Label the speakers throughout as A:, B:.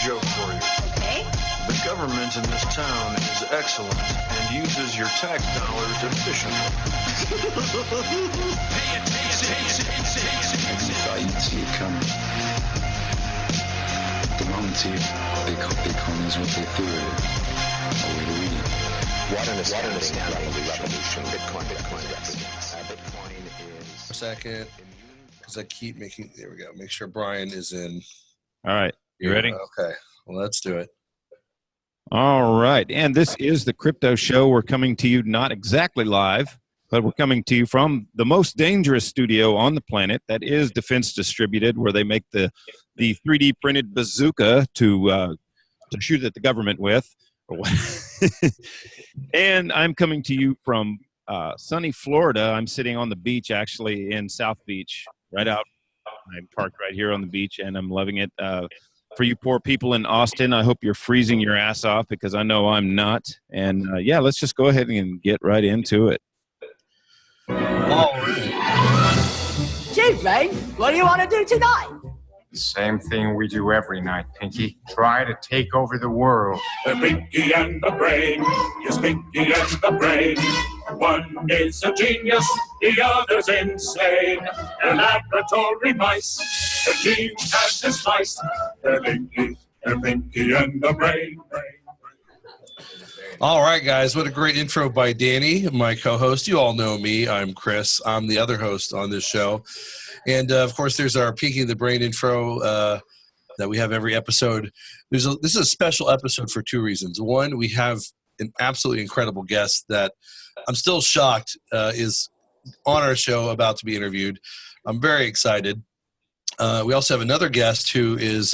A: joke for you.
B: Okay.
A: The government in this town is excellent and uses your tax dollars efficiently.
C: You thought you'd see it coming. The moment they call Bitcoin is what they threw it is. A way to read it.
D: What an astounding revolution. Bitcoin is...
E: A second, because I keep making... There we go. Make sure Brian is in.
F: All right. You ready?
E: Okay. Well, let's do it.
F: All right. And this is the Crypto Show. We're coming to you not exactly live, but we're coming to you from the most dangerous studio on the planet. That is Defense Distributed, where they make the 3D printed bazooka to shoot at the government with. And I'm coming to you from sunny Florida. I'm sitting on the beach, actually, in South Beach, right out. I'm parked right here on the beach, and I'm loving it. For you poor people in Austin, I hope you're freezing your ass off, because I know I'm not. And, yeah, let's just go ahead and get right into it.
E: All right.
G: Gee, Ray, what do you want to do tonight?
H: Same thing we do every night, Pinky. Try to take over the world.
I: The Pinky and the Brain. Yes, Pinky and the Brain. One is a genius, the other's insane. They're laboratory mice. The genes have been spliced. They're Pinky and the Brain.
E: All right, guys. What a great intro by Danny, my co-host. You all know me. I'm Chris. I'm the other host on this show. And, of course, there's our Pinky and the Brain intro that we have every episode. This is a special episode for two reasons. One, we have an absolutely incredible guest that I'm still shocked is on our show, about to be interviewed. I'm very excited. We also have another guest who is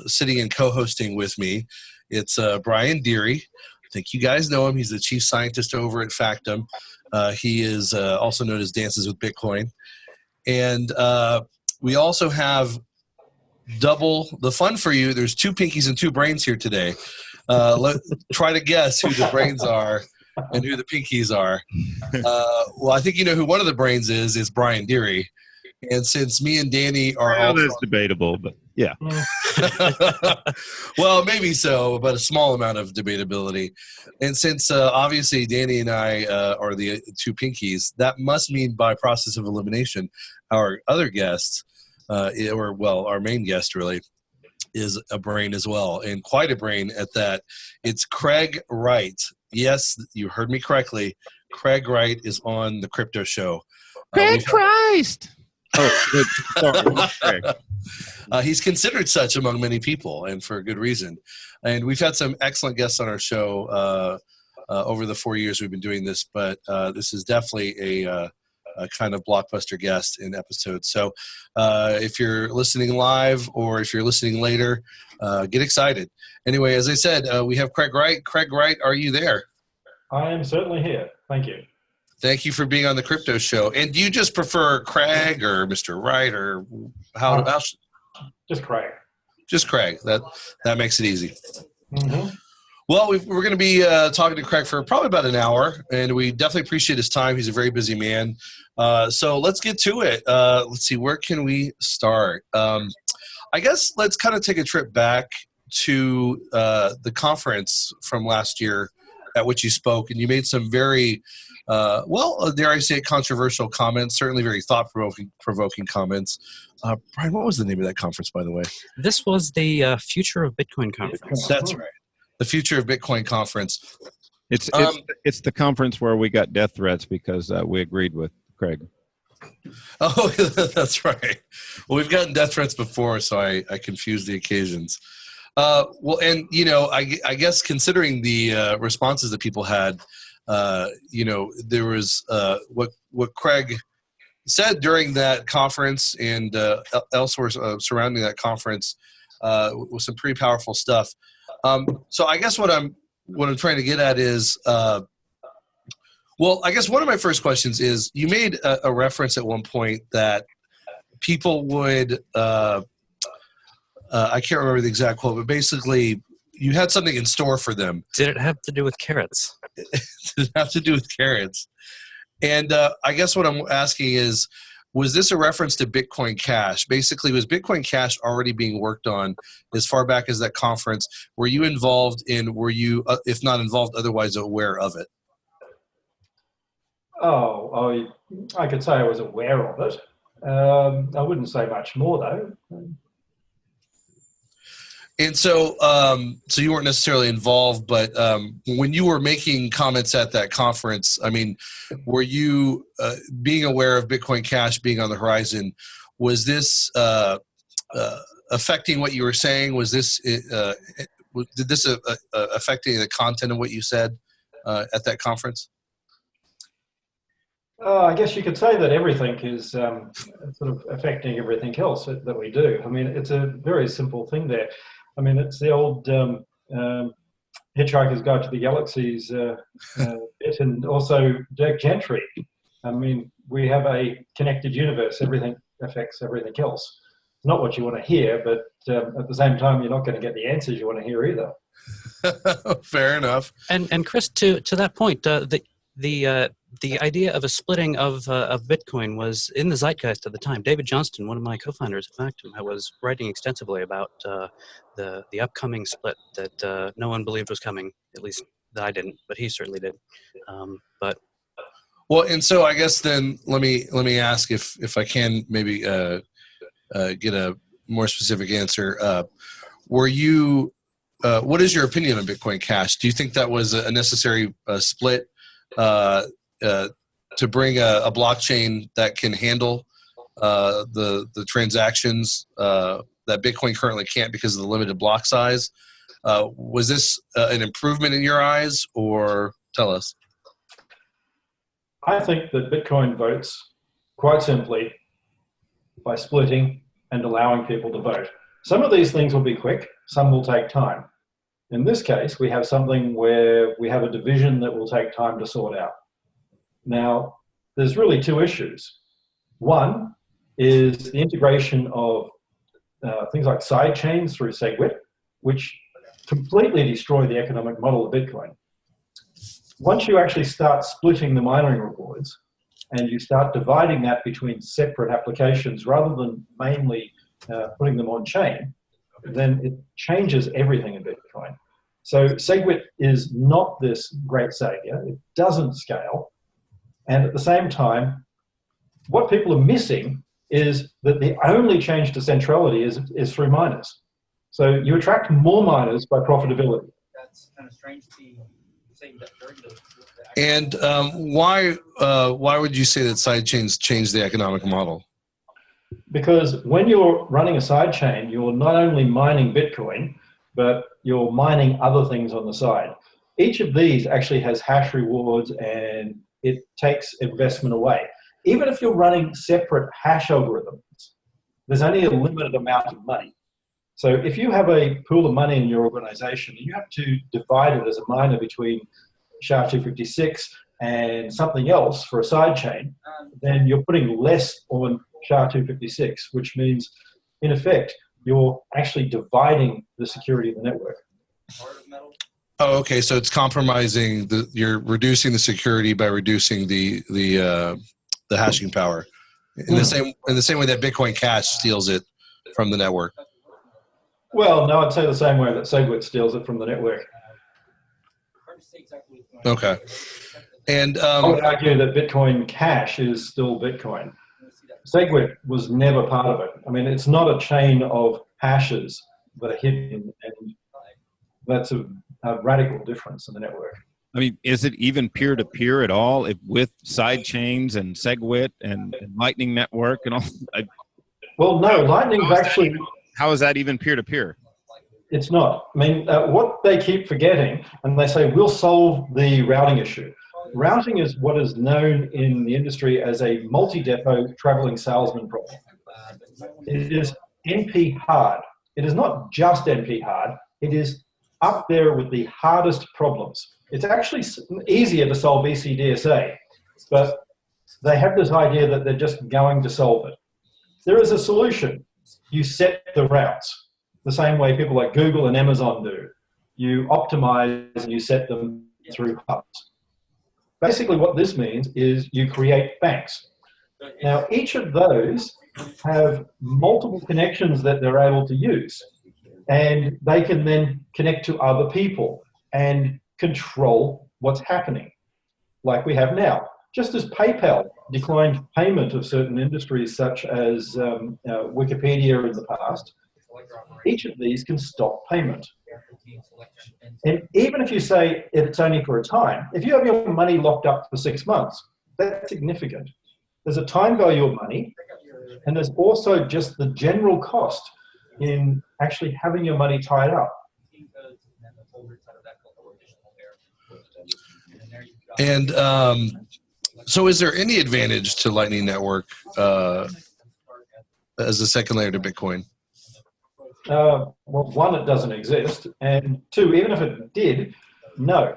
E: sitting and co-hosting with me. It's Brian Deary. I think you guys know him. He's the chief scientist over at Factum. He is also known as Dances with Bitcoin. And we also have double the fun for you. There's two pinkies and two brains here today. Try to guess who the brains are and who the pinkies are. Well, I think you know who one of the brains is Brian Deary. And since me and Danny are all...
F: That's debatable, but yeah.
E: Well, maybe so, but a small amount of debatability. And since obviously Danny and I are the two pinkies, that must mean by process of elimination, our other guest, our main guest really, is a brain as well, and quite a brain at that. It's Craig Wright. Yes, you heard me correctly. Craig Wright is on the Crypto Show.
F: Craig Christ! Oh, good. Sorry.
E: He's considered such among many people, and for good reason. And we've had some excellent guests on our show over the 4 years we've been doing this, but this is definitely a kind of blockbuster guest in episodes. So if you're listening live or if you're listening later, get excited. Anyway, as I said, we have Craig Wright. Craig Wright, are you there?
J: I am certainly here. Thank you.
E: Thank you for being on the Crypto Show. And do you just prefer Craig or Mr. Wright, or how?
J: Just Craig.
E: Just Craig. That makes it easy.
J: Mm-hmm.
E: Well, we're going to be talking to Craig for probably about an hour, and we definitely appreciate his time. He's a very busy man. So let's get to it. Let's see, where can we start? I guess let's kind of take a trip back to the conference from last year at which you spoke, and you made some very dare I say, controversial comments, certainly very thought-provoking comments. Brian, what was the name of that conference, by the way?
K: This was the Future of Bitcoin conference.
E: That's right. The Future of Bitcoin conference.
F: It's the conference where we got death threats because we agreed with Craig.
E: Oh, that's right. Well, we've gotten death threats before, so I confused the occasions. Well, and, I guess considering the responses that people had, there was what Craig said during that conference and elsewhere surrounding that conference was some pretty powerful stuff. So I guess what I'm trying to get at is, I guess one of my first questions is, you made a reference at one point that people would, I can't remember the exact quote, but basically you had something in store for them.
K: Did it have to do with carrots?
E: Did it have to do with carrots? And I guess what I'm asking is, was this a reference to Bitcoin Cash? Basically, was Bitcoin Cash already being worked on as far back as that conference? Were you involved in, were you, if not involved, otherwise aware of it?
J: Oh, I could say I was aware of it. I wouldn't say much more, though.
E: And so, so you weren't necessarily involved, but when you were making comments at that conference, I mean, were you being aware of Bitcoin Cash being on the horizon? Was this affecting what you were saying? Was this did this affect any of the content of what you said at that conference?
J: I guess you could say that everything is sort of affecting everything else that we do. I mean, it's a very simple thing there. I mean, it's the old Hitchhiker's Guide to the Galaxies bit, and also Dirk Gentry. I mean, we have a connected universe. Everything affects everything else. It's not what you want to hear, but at the same time, you're not going to get the answers you want to hear either.
E: Fair enough.
K: And Chris, to that point, the idea of a splitting of Bitcoin was in the zeitgeist at the time. David Johnston, one of my co-founders of Factum, was writing extensively about the upcoming split that no one believed was coming. At least I didn't, but he certainly did.
E: Well, and so I guess then let me ask if I can maybe get a more specific answer. Were you? What is your opinion on Bitcoin Cash? Do you think that was a necessary split? To bring a blockchain that can handle the transactions that Bitcoin currently can't because of the limited block size. Was this an improvement in your eyes, or tell us?
J: I think that Bitcoin votes quite simply by splitting and allowing people to vote. Some of these things will be quick, some will take time. In this case, we have something where we have a division that will take time to sort out. Now, there's really two issues. One is the integration of things like side chains through SegWit, which completely destroy the economic model of Bitcoin. Once you actually start splitting the mining rewards and you start dividing that between separate applications rather than mainly putting them on chain, then it changes everything in Bitcoin. So SegWit is not this great savior. It doesn't scale. And at the same time, what people are missing is that the only change to centrality is through miners. So you attract more miners by profitability.
B: That's kind of strange to be saying that during the
E: And why would you say that side chains change the economic model?
J: Because when you're running a side chain, you're not only mining Bitcoin, but you're mining other things on the side. Each of these actually has hash rewards and it takes investment away. Even if you're running separate hash algorithms, there's only a limited amount of money. So if you have a pool of money in your organization, you have to divide it as a miner between SHA-256 and something else for a side chain, then you're putting less on SHA-256, which means, in effect, you're actually dividing the security of the network.
E: Oh, okay. So it's compromising you're reducing the security by reducing the hashing power. In the same way that Bitcoin Cash steals it from the network.
J: Well, no, I'd say the same way that SegWit steals it from the network.
E: Okay. And
J: I would argue that Bitcoin Cash is still Bitcoin. SegWit was never part of it. I mean, it's not a chain of hashes that are hidden, and that's a radical difference in the network.
F: I mean, is it even peer-to-peer at all with side chains and SegWit and Lightning Network and all?
J: Well, no, Lightning's actually...
F: How is that even peer-to-peer?
J: It's not. I mean, what they keep forgetting, and they say, we'll solve the routing issue. Routing is what is known in the industry as a multi-depot traveling salesman problem. It is NP hard. It is not just NP hard. It is up there with the hardest problems. It's actually easier to solve ECDSA, but they have this idea that they're just going to solve it. There is a solution. You set the routes the same way people like Google and Amazon do. You optimize and you set them through hubs. Basically what this means is you create banks. Now, each of those have multiple connections that they're able to use, and they can then connect to other people and control what's happening, like we have now. Just as PayPal declined payment of certain industries such as Wikipedia in the past, each of these can stop payment. And even if you say it's only for a time, if you have your money locked up for 6 months, that's significant. There's a time value of money, and there's also just the general cost in actually having your money tied up.
E: And so is there any advantage to Lightning Network as a second layer to Bitcoin?
J: Well, one, it doesn't exist, and two, even if it did, no.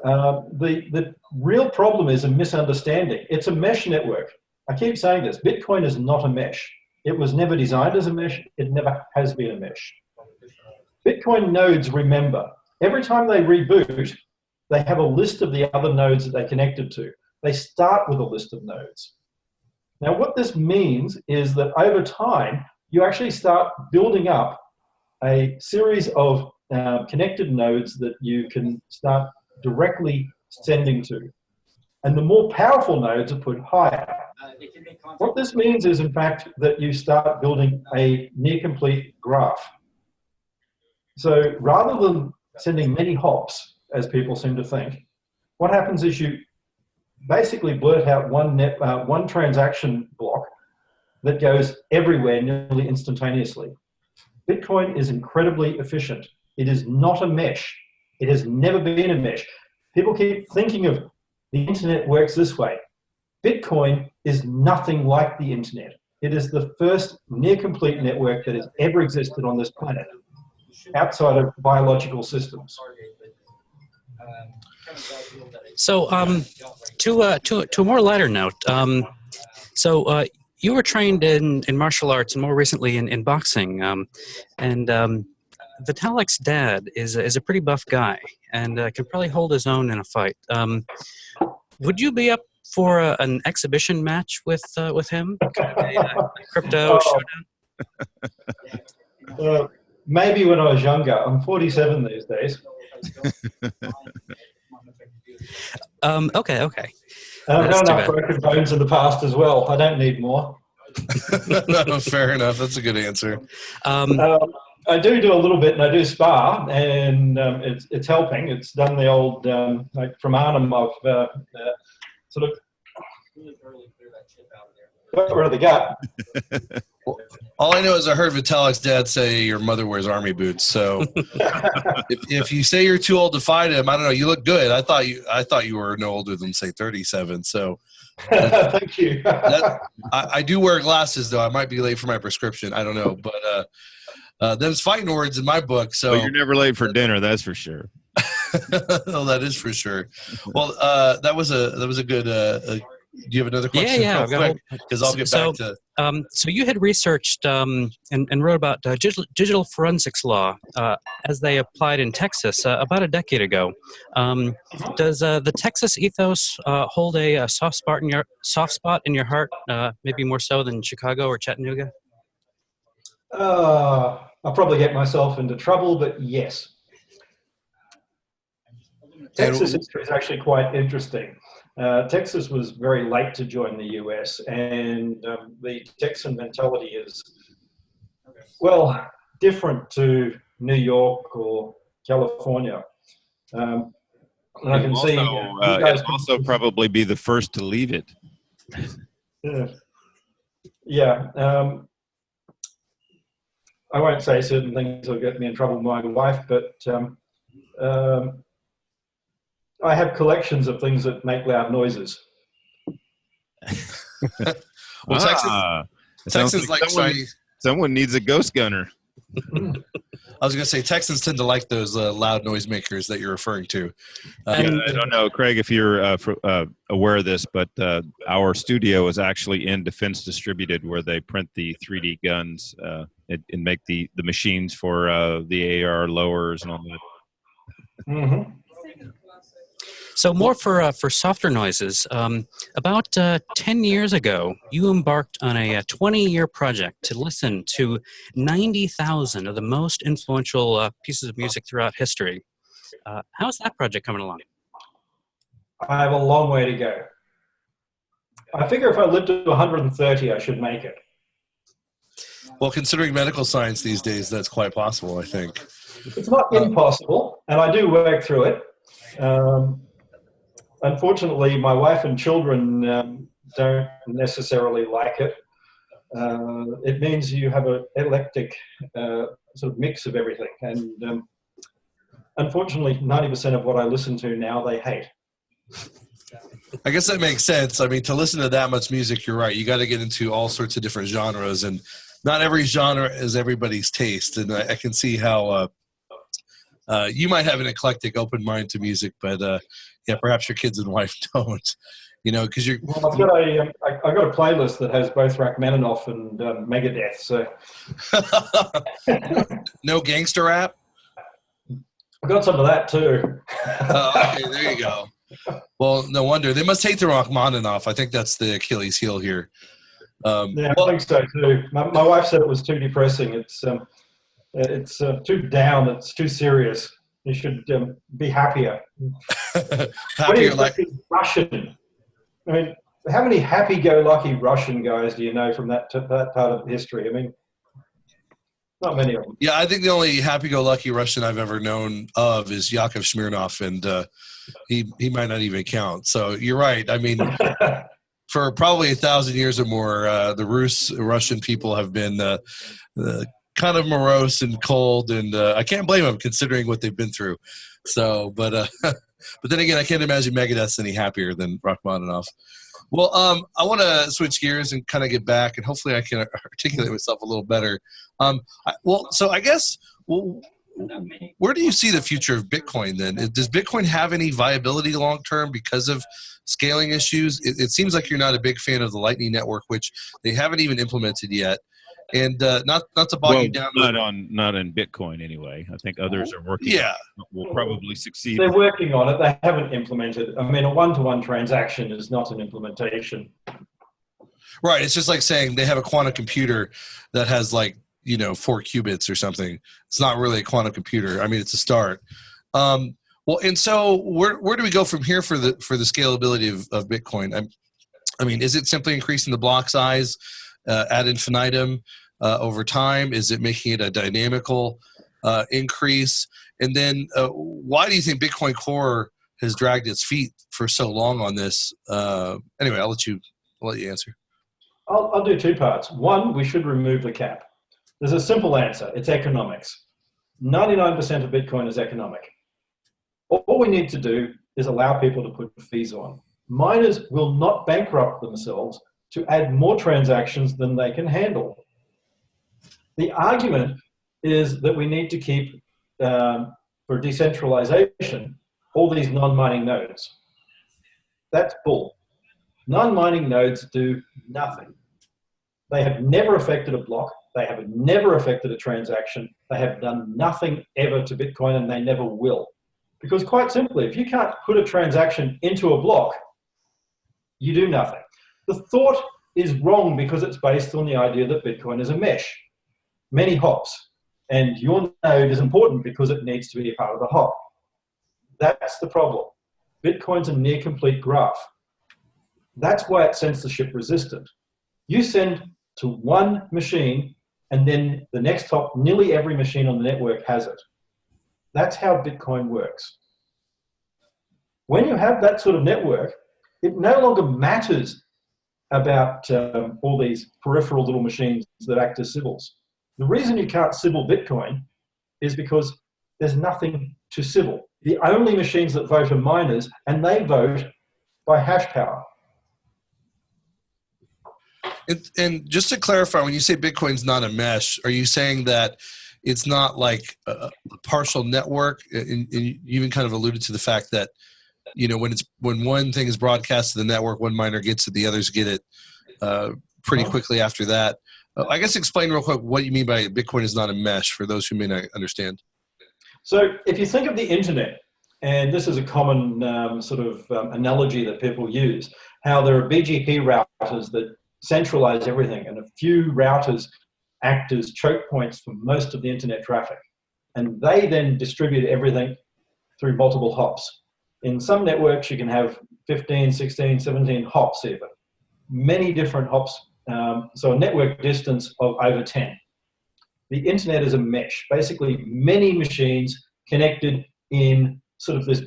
J: The real problem is a misunderstanding. It's a mesh network. I keep saying this. Bitcoin is not a mesh. It was never designed as a mesh. It never has been a mesh. Bitcoin nodes remember. Every time they reboot, they have a list of the other nodes that they connected to. They start with a list of nodes. Now, what this means is that over time, you actually start building up a series of connected nodes that you can start directly sending to. And the more powerful nodes are put higher. What this means is, in fact, that you start building a near-complete graph. So rather than sending many hops, as people seem to think, what happens is you basically blurt out one transaction block that goes everywhere nearly instantaneously. Bitcoin is incredibly efficient. It is not a mesh. It has never been a mesh. People keep thinking of the internet works this way. Bitcoin is nothing like the internet. It is the first near-complete network that has ever existed on this planet, outside of biological systems.
K: So, to a more lighter note, you were trained in martial arts and more recently in boxing, and Vitalik's dad is a pretty buff guy and can probably hold his own in a fight. Would you be up for an exhibition match with him? Kind of a crypto showdown?
J: Maybe when I was younger. I'm 47 these days.
K: Okay.
J: I've had enough broken bones in the past as well. I don't need more.
E: No, fair enough. That's a good answer.
J: I do a little bit, and I do spar, and it's helping. It's done the old like from Arnhem. I've sort of got rid of the gut.
E: All I know is I heard Vitalik's dad say your mother wears army boots. So if you say you're too old to fight him, I don't know. You look good. I thought you were no older than say 37. So
J: thank you.
E: I do wear glasses though. I might be late for my prescription. I don't know, but them's fighting words in my book. So
F: you're never late for dinner. That's for sure.
E: Oh, that is for sure. Well, that was a good. Do you have another question?
K: Yeah.
E: Because I'll get back to.
K: So you had researched and wrote about digital forensics law as they applied in Texas about a decade ago. Does the Texas ethos hold a soft spot in your heart? Maybe more so than Chicago or Chattanooga?
J: I'll probably get myself into trouble, but yes. Texas history is actually quite interesting. Texas was very late to join the US, and the Texan mentality is, well, different to New York or California. And I can see...
F: It'll also probably be the first to leave it.
J: Yeah. I won't say certain things that'll get me in trouble with my wife, but I have collections of things that make loud noises.
E: Well, Texans like
F: someone needs a ghost gunner.
E: I was going to say Texans tend to like those loud noisemakers that you're referring to.
F: I don't know, Craig, if you're aware of this, but our studio is actually in Defense Distributed, where they print the 3D guns and make the machines for the AR lowers and all that.
J: Mm-hmm.
K: So more for softer noises. About 10 years ago, you embarked on a 20-year project to listen to 90,000 of the most influential pieces of music throughout history. How's that project coming along?
J: I have a long way to go. I figure if I live to 130, I should make it.
E: Well, considering medical science these days, that's quite possible, I think.
J: It's not impossible, and I do work through it. Unfortunately, my wife and children don't necessarily like it. It means you have an eclectic sort of mix of everything, and unfortunately, 90% of what I listen to now, they hate.
E: I guess that makes sense. I mean, to listen to that much music, you're right. You got to get into all sorts of different genres, and not every genre is everybody's taste. And I can see how you might have an eclectic, open mind to music, but yeah, perhaps your kids and wife don't. You know, because you're.
J: Well, I've got a playlist that has both Rachmaninoff and Megadeth. So
E: no gangster rap.
J: I've got some of that too.
E: Okay, there you go. Well, no wonder. They must hate the Rachmaninoff. I think that's the Achilles heel here.
J: Yeah, I think so too. My wife said it was too depressing. It's too down. It's too serious. You should be happier.
E: Happier, like
J: Russian. I mean, how many happy-go-lucky Russian guys do you know from that part of history? I mean, not many of them.
E: Yeah, I think the only happy-go-lucky Russian I've ever known of is Yakov Smirnoff, and he might not even count. So you're right. I mean, for probably 1,000 years or more, the Russian people have been kind of morose and cold, and I can't blame them considering what they've been through. So, but then again, I can't imagine Megadeth's any happier than Rachmaninoff. Well, I want to switch gears and kind of get back, and hopefully I can articulate myself a little better. So I guess, where do you see the future of Bitcoin then? Does Bitcoin have any viability long term because of scaling issues? It seems like you're not a big fan of the Lightning Network, which they haven't even implemented yet. And not to bog you down.
F: Not in Bitcoin anyway. I think others are working.
E: Yeah,
F: will probably succeed.
J: They're working on it. They haven't implemented. I mean, a one-to-one transaction is not an implementation.
E: Right. It's just like saying they have a quantum computer that has 4 qubits or something. It's not really a quantum computer. I mean, it's a start. Well, and so where do we go from here for the scalability of Bitcoin? I mean, is it simply increasing the block size ad infinitum over time? Is it making it a dynamical increase? And then why do you think Bitcoin Core has dragged its feet for so long on this? Anyway, I'll let you answer.
J: I'll do two parts. One, we should remove the cap. There's a simple answer. It's economics. 99% of Bitcoin is economic. All we need to do is allow people to put fees on. Miners will not bankrupt themselves to add more transactions than they can handle. The argument is that we need to keep, for decentralization, all these non-mining nodes. That's bull. Non-mining nodes do nothing. They have never affected a block. They have never affected a transaction. They have done nothing ever to Bitcoin, and they never will. Because quite simply, if you can't put a transaction into a block, you do nothing. The thought is wrong because it's based on the idea that Bitcoin is a mesh, many hops, and your node is important because it needs to be a part of the hop. That's the problem. Bitcoin's a near complete graph. That's why it's censorship resistant. You send to one machine, and then the next hop, nearly every machine on the network has it. That's how Bitcoin works. When you have that sort of network, it no longer matters about all these peripheral little machines that act as Sybils. The reason you can't Sybil Bitcoin is because there's nothing to Sybil. The only machines that vote are miners, and they vote by hash power.
E: And just to clarify, when you say Bitcoin's not a mesh, are you saying that it's not like a partial network? And you even kind of alluded to the fact that, when one thing is broadcast to the network, one miner gets it, the others get it pretty quickly after that. I guess explain real quick what you mean by Bitcoin is not a mesh for those who may not understand.
J: So if you think of the internet, And this is a common analogy that people use, how there are BGP routers that centralize everything, and a few routers act as choke points for most of the internet traffic. And they then distribute everything through multiple hops. In some networks, you can have 15, 16, 17 hops even. Many different hops, so a network distance of over 10. The internet is a mesh, basically many machines connected in sort of this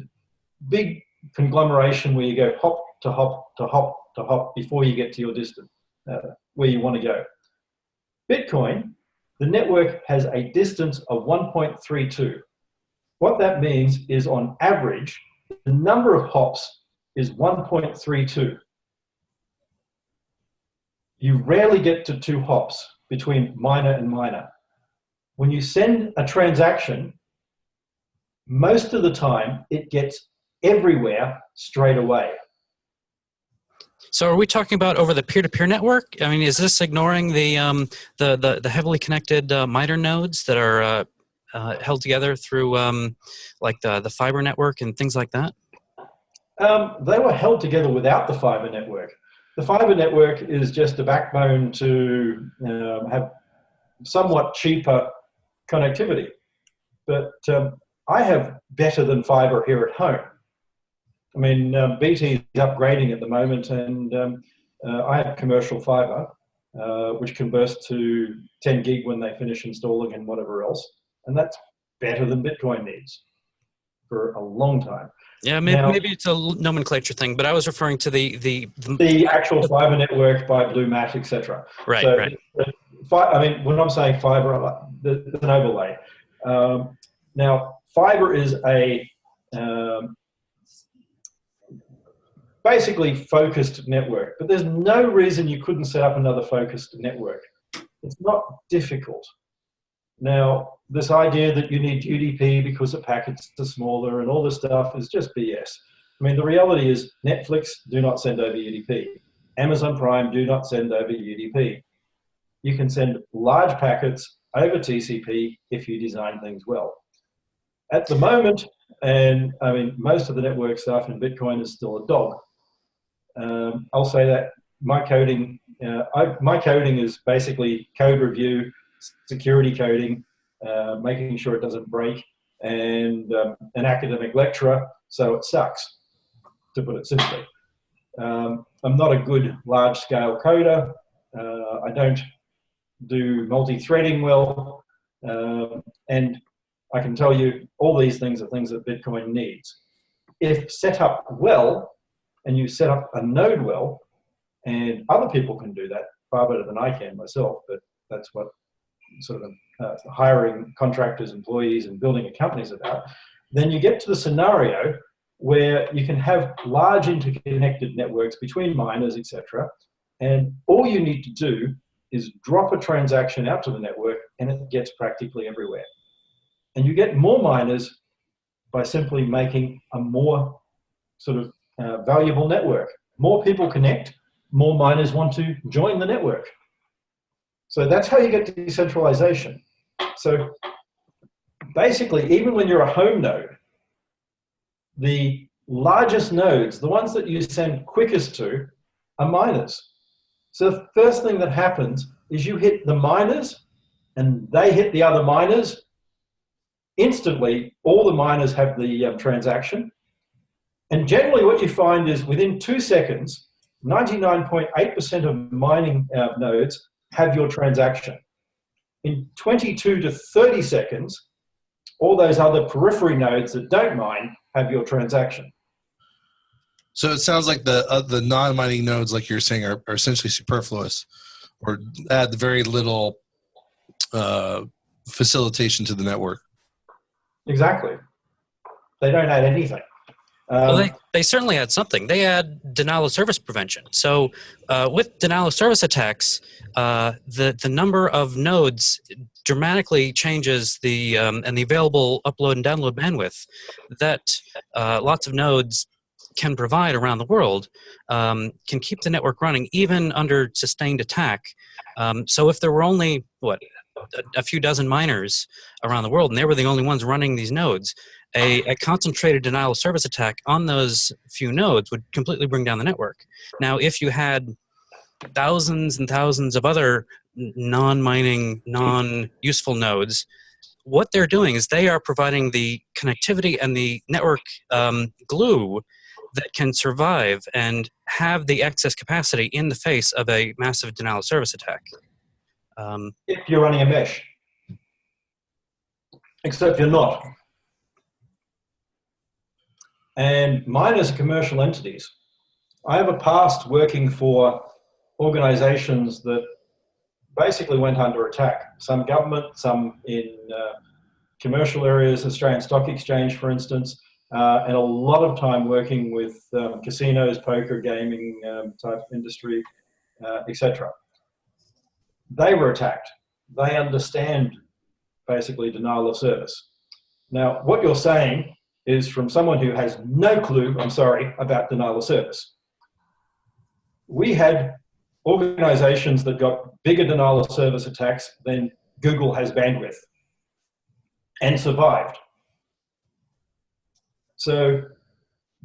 J: big conglomeration where you go hop to hop to hop to hop before you get to your distance, where you want to go. Bitcoin, the network has a distance of 1.32. What that means is, on average, the number of hops is 1.32. You rarely get to 2 hops between miner and miner. When you send a transaction, most of the time it gets everywhere straight away.
K: So are we talking about over the peer-to-peer network? I mean, is this ignoring the heavily connected miner nodes that are held together through like the fiber network and things like that?
J: They were held together without the fiber network. The fiber network is just a backbone to have somewhat cheaper connectivity. But I have better than fiber here at home. I mean, BT is upgrading at the moment, and I have commercial fiber, which can burst to 10 gig when they finish installing and whatever else. And that's better than Bitcoin needs for a long time.
K: Yeah, maybe it's a nomenclature thing, but I was referring to the
J: actual fiber network by Blue Mat, etc.
K: Right,
J: so,
K: right.
J: I mean, when I'm saying fiber, there's an overlay. Now, fiber is a basically focused network, but there's no reason you couldn't set up another focused network. It's not difficult. Now, this idea that you need UDP because the packets are smaller and all this stuff is just BS. I mean, the reality is Netflix do not send over UDP. Amazon Prime do not send over UDP. You can send large packets over TCP if you design things well. At the moment, and I mean, most of the network stuff in Bitcoin is still a dog. I'll say that my coding is basically code review, security coding, making sure it doesn't break, and an academic lecturer, so it sucks, to put it simply. I'm not a good large-scale coder. I don't do multi-threading well, and I can tell you all these things are things that Bitcoin needs. If set up well, and you set up a node well, and other people can do that far better than I can myself, but that's what sort of hiring contractors, employees, and building a company is about, then you get to the scenario where you can have large interconnected networks between miners, etc. And all you need to do is drop a transaction out to the network and it gets practically everywhere. And you get more miners by simply making a more sort of valuable network. More people connect, more miners want to join the network. So that's how you get decentralization. So basically, even when you're a home node, the largest nodes, the ones that you send quickest to, are miners. So the first thing that happens is you hit the miners and they hit the other miners. Instantly, all the miners have the transaction. And generally what you find is within 2 seconds, 99.8% of mining nodes have your transaction. In 22 to 30 seconds, all those other periphery nodes that don't mine have your transaction.
E: So it sounds like the non-mining nodes, like you're saying, are essentially superfluous, or add very little facilitation to the network.
J: Exactly. They don't add anything.
K: Well, they certainly add something. They add denial of service prevention. So with denial of service attacks, the number of nodes dramatically changes the and the available upload and download bandwidth that lots of nodes can provide around the world, can keep the network running even under sustained attack. So if there were only, a few dozen miners around the world and they were the only ones running these nodes, a concentrated denial of service attack on those few nodes would completely bring down the network. Now, if you had thousands and thousands of other non-mining, non-useful nodes, what they're doing is they are providing the connectivity and the network glue that can survive and have the excess capacity in the face of a massive denial of service attack.
J: If you're running a mesh. Except you're not. And miners are commercial entities. I have a past working for organizations that basically went under attack. Some government, some in commercial areas, Australian Stock Exchange, for instance, and a lot of time working with casinos, poker, gaming type industry, etc. They were attacked. They understand basically denial of service. Now, what you're saying is from someone who has no clue, I'm sorry, about denial of service. We had organizations that got bigger denial of service attacks than Google has bandwidth and survived. So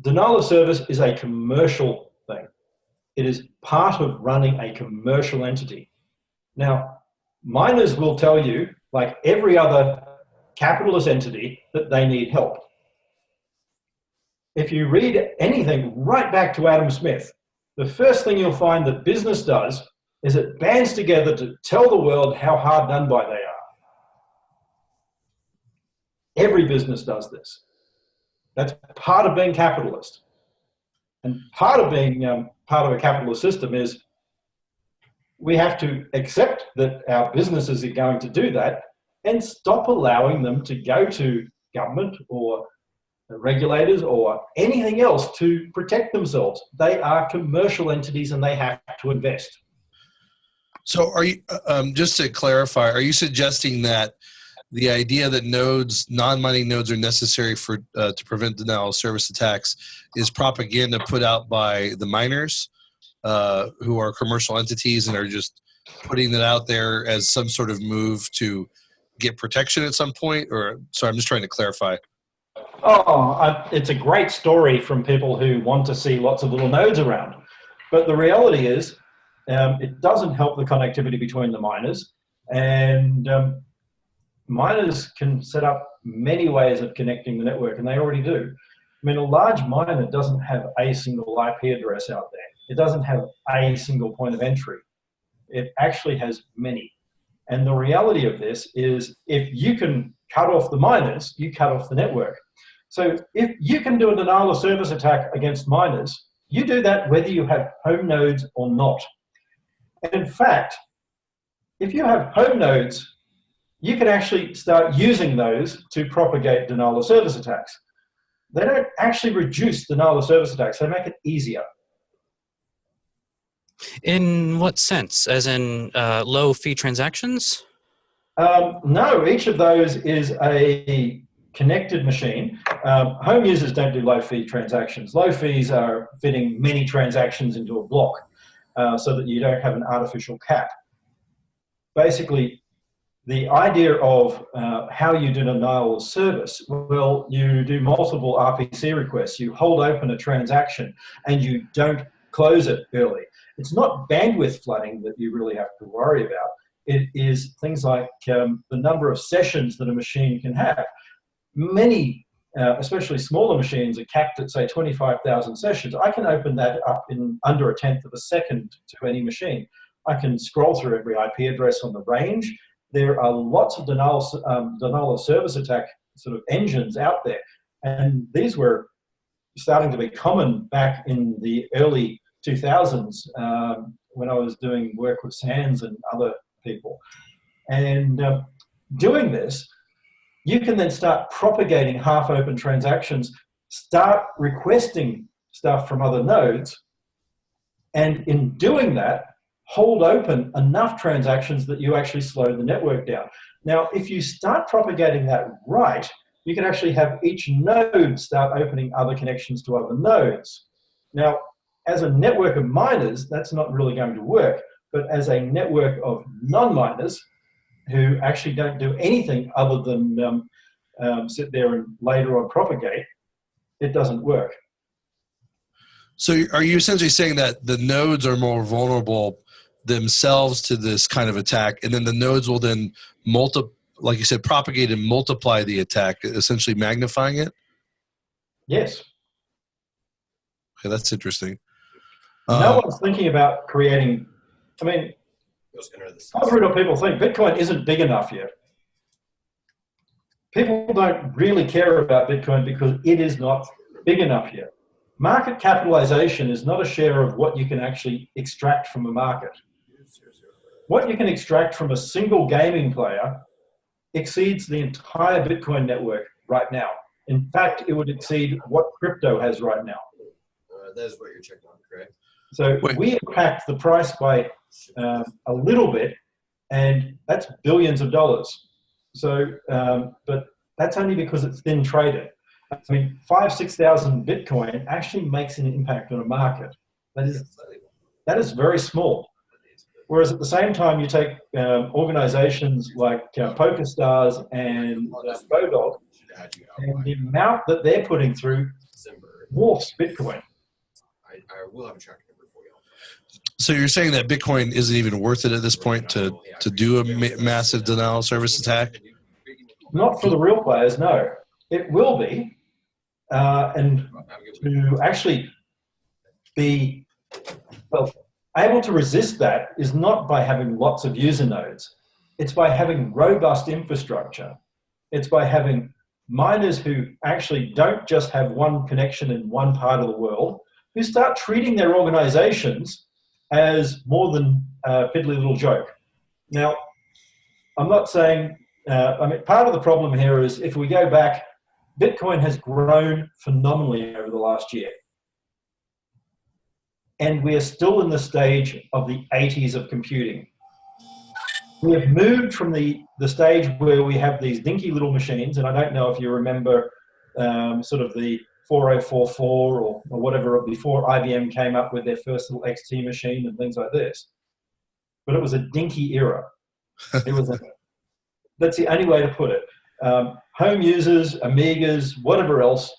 J: denial of service is a commercial thing. It is part of running a commercial entity. Now, miners will tell you, like every other capitalist entity, that they need help. If you read anything right back to Adam Smith, the first thing you'll find that business does is it bands together to tell the world how hard done by they are. Every business does this. That's part of being capitalist. And part of being part of a capitalist system is we have to accept that our businesses are going to do that and stop allowing them to go to government or regulators or anything else to protect themselves. They are commercial entities and they have to invest.
E: So are you, just to clarify, are you suggesting that the idea that nodes, non-mining nodes, are necessary for to prevent denial of service attacks is propaganda put out by the miners, who are commercial entities and are just putting that out there as some sort of move to get protection at some point? Or, sorry, I'm just trying to clarify.
J: It's a great story from people who want to see lots of little nodes around. But the reality is, it doesn't help the connectivity between the miners. And miners can set up many ways of connecting the network, and they already do. I mean, a large miner doesn't have a single IP address out there. It doesn't have a single point of entry. It actually has many. And the reality of this is, if you can cut off the miners, you cut off the network. So if you can do a denial of service attack against miners, you do that whether you have home nodes or not. And in fact, if you have home nodes, you can actually start using those to propagate denial of service attacks. They don't actually reduce denial of service attacks, they make it easier.
K: In what sense? As in low fee transactions?
J: No, each of those is a connected machine. Home users don't do low fee transactions. Low fees are fitting many transactions into a block so that you don't have an artificial cap. Basically, the idea of how you do denial of service, well, you do multiple RPC requests. You hold open a transaction and you don't close it early. It's not bandwidth flooding that you really have to worry about. It is things like the number of sessions that a machine can have. Many, especially smaller machines, are capped at, say, 25,000 sessions. I can open that up in under 1/10 of a second to any machine. I can scroll through every IP address on the range. There are lots of denial of service attack sort of engines out there. And these were starting to be common back in the early 2000s when I was doing work with Sands and other people. And doing this, you can then start propagating half-open transactions, start requesting stuff from other nodes, and in doing that, hold open enough transactions that you actually slow the network down. Now, if you start propagating that right, you can actually have each node start opening other connections to other nodes. Now, as a network of miners, that's not really going to work, but as a network of non-miners who actually don't do anything other than sit there and later on propagate, it doesn't work.
E: So are you essentially saying that the nodes are more vulnerable themselves to this kind of attack, and then the nodes will then like you said, propagate and multiply the attack, essentially magnifying it?
J: Yes.
E: Okay, that's interesting.
J: No one's thinking about creating, I mean, contrary to what people think, Bitcoin isn't big enough yet. People don't really care about Bitcoin because it is not big enough yet. Market capitalization is not a share of what you can actually extract from a market. What you can extract from a single gaming player exceeds the entire Bitcoin network right now. In fact, it would exceed what crypto has right now.
L: That is what you're checking on, correct?
J: So we impact the price by a little bit, and that's billions of dollars. So, but that's only because it's thin traded. I mean, 5,000-6,000 Bitcoin actually makes an impact on a market. That is very small. Whereas at the same time, you take organizations like PokerStars and Bodog, and the amount that they're putting through dwarfs Bitcoin.
L: I will have a track number for you.
E: So you're saying that Bitcoin isn't even worth it at this point to do a massive denial of service attack?
J: Not for the real players, no. It will be. And to actually be able to resist that is not by having lots of user nodes. It's by having robust infrastructure. It's by having miners who actually don't just have one connection in one part of the world, who start treating their organizations as more than a fiddly little joke. Now, I'm not saying, I mean, part of the problem here is if we go back, Bitcoin has grown phenomenally over the last year. And we are still in the stage of the 80s of computing. We have moved from the stage where we have these dinky little machines, and I don't know if you remember sort of the 4044 or whatever before IBM came up with their first little XT machine and things like this. But it was a dinky era. It was that's the only way to put it. Home users, Amigas, whatever else,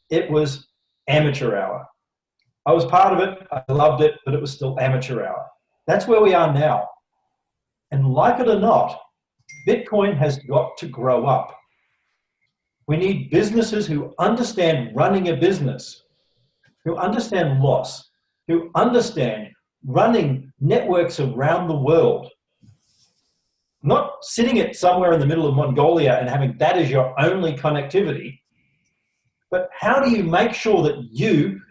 J: it was amateur hour. I was part of it, I loved it, but it was still amateur hour. That's where we are now. And like it or not, Bitcoin has got to grow up. We need businesses who understand running a business, who understand loss, who understand running networks around the world. Not sitting it somewhere in the middle of Mongolia and having that as your only connectivity, but how do you make sure that you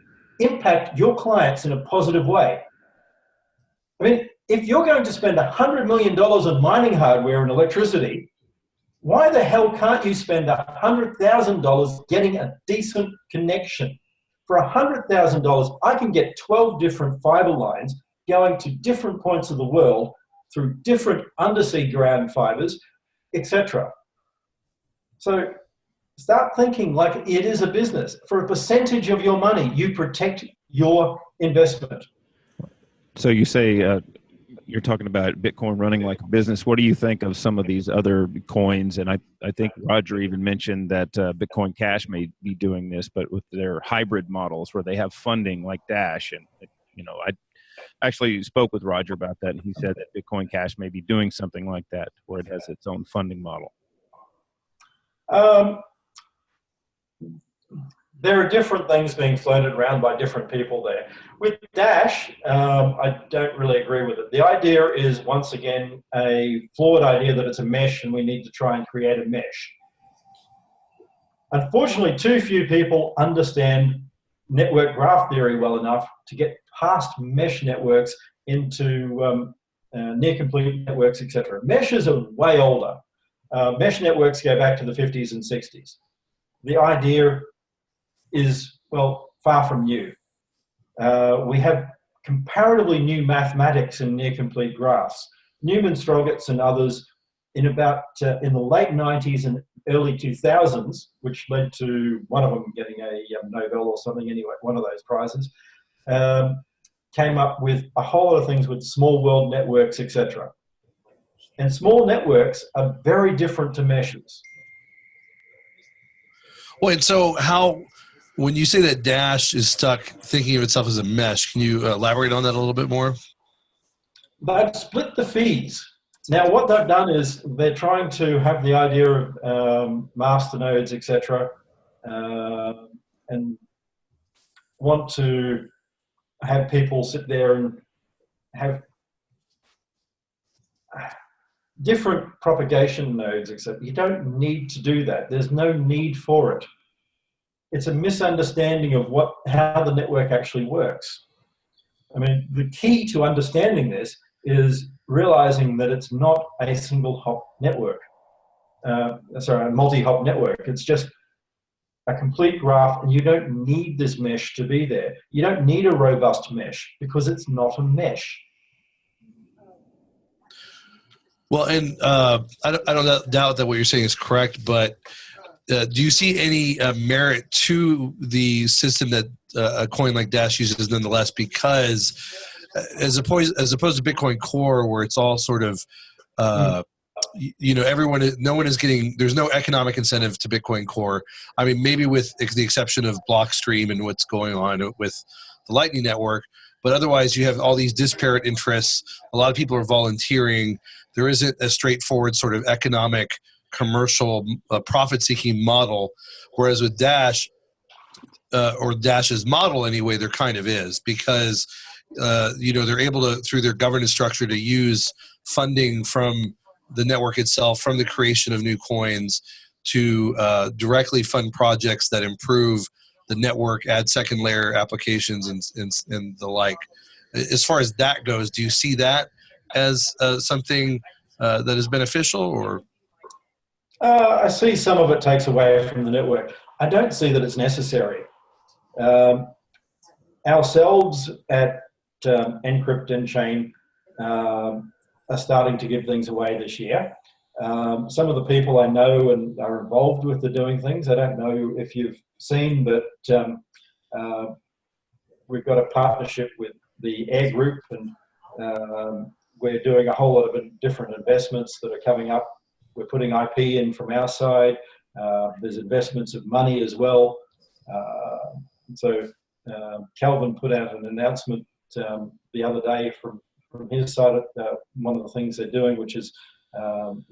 J: impact your clients in a positive way? I mean, if you're going to spend $100 million on mining hardware and electricity, why the hell can't you spend $100,000 getting a decent connection? For $100,000, I can get 12 different fiber lines going to different points of the world through different undersea ground fibers, etc. So start thinking like it is a business. For a percentage of your money, you protect your investment.
F: So you say you're talking about Bitcoin running like a business. What do you think of some of these other coins? And I think Roger even mentioned that Bitcoin Cash may be doing this, but with their hybrid models where they have funding like Dash. And, you know, I actually spoke with Roger about that, and he said that Bitcoin Cash may be doing something like that, where it has its own funding model.
J: There are different things being floated around by different people there. With Dash, I don't really agree with it. The idea is, once again, a flawed idea that it's a mesh and we need to try and create a mesh. Unfortunately, too few people understand network graph theory well enough to get past mesh networks into near complete networks, etc. Meshes are way older. Mesh networks go back to the 50s and 60s. The idea is, well, far from new. We have comparatively new mathematics in near complete graphs. Newman, Strogatz, and others in the late 90s and early 2000s, which led to one of them getting a Nobel or something anyway, one of those prizes, came up with a whole lot of things with small world networks, etc. And small networks are very different to meshes.
E: Well, and so when you say that Dash is stuck thinking of itself as a mesh, can you elaborate on that a little bit more?
J: They've split the fees. Now, what they've done is they're trying to have the idea of master nodes, etc., and want to have people sit there and have different propagation nodes, etc. You don't need to do that. There's no need for it. It's a misunderstanding of how the network actually works. I mean, the key to understanding this is realizing that it's not a single hop network. A multi-hop network. It's just a complete graph, and you don't need this mesh to be there. You don't need a robust mesh because it's not a mesh.
E: Well, and I don't doubt that what you're saying is correct, but do you see any merit to the system that a coin like Dash uses nonetheless? Because as opposed to Bitcoin Core, where it's all sort of no one is getting, there's no economic incentive to Bitcoin Core. I mean, maybe with the exception of Blockstream and what's going on with the Lightning Network, but otherwise you have all these disparate interests. A lot of people are volunteering. There isn't a straightforward sort of economic, commercial, profit-seeking model, whereas with Dash, or Dash's model anyway, there kind of is, because they're able to, through their governance structure, to use funding from the network itself, from the creation of new coins, to directly fund projects that improve the network, add second layer applications and the like. As far as that goes, do you see that as something that is beneficial, or?
J: I see some of it takes away from the network. I don't see that it's necessary. Ourselves at Encrypt and Chain are starting to give things away this year. Some of the people I know and are involved with the doing things, I don't know if you've seen, but we've got a partnership with the Air Group, and we're doing a whole lot of different investments that are coming up. We're putting IP in from our side. There's investments of money as well. So Calvin put out an announcement the other day from his side of one of the things they're doing, which is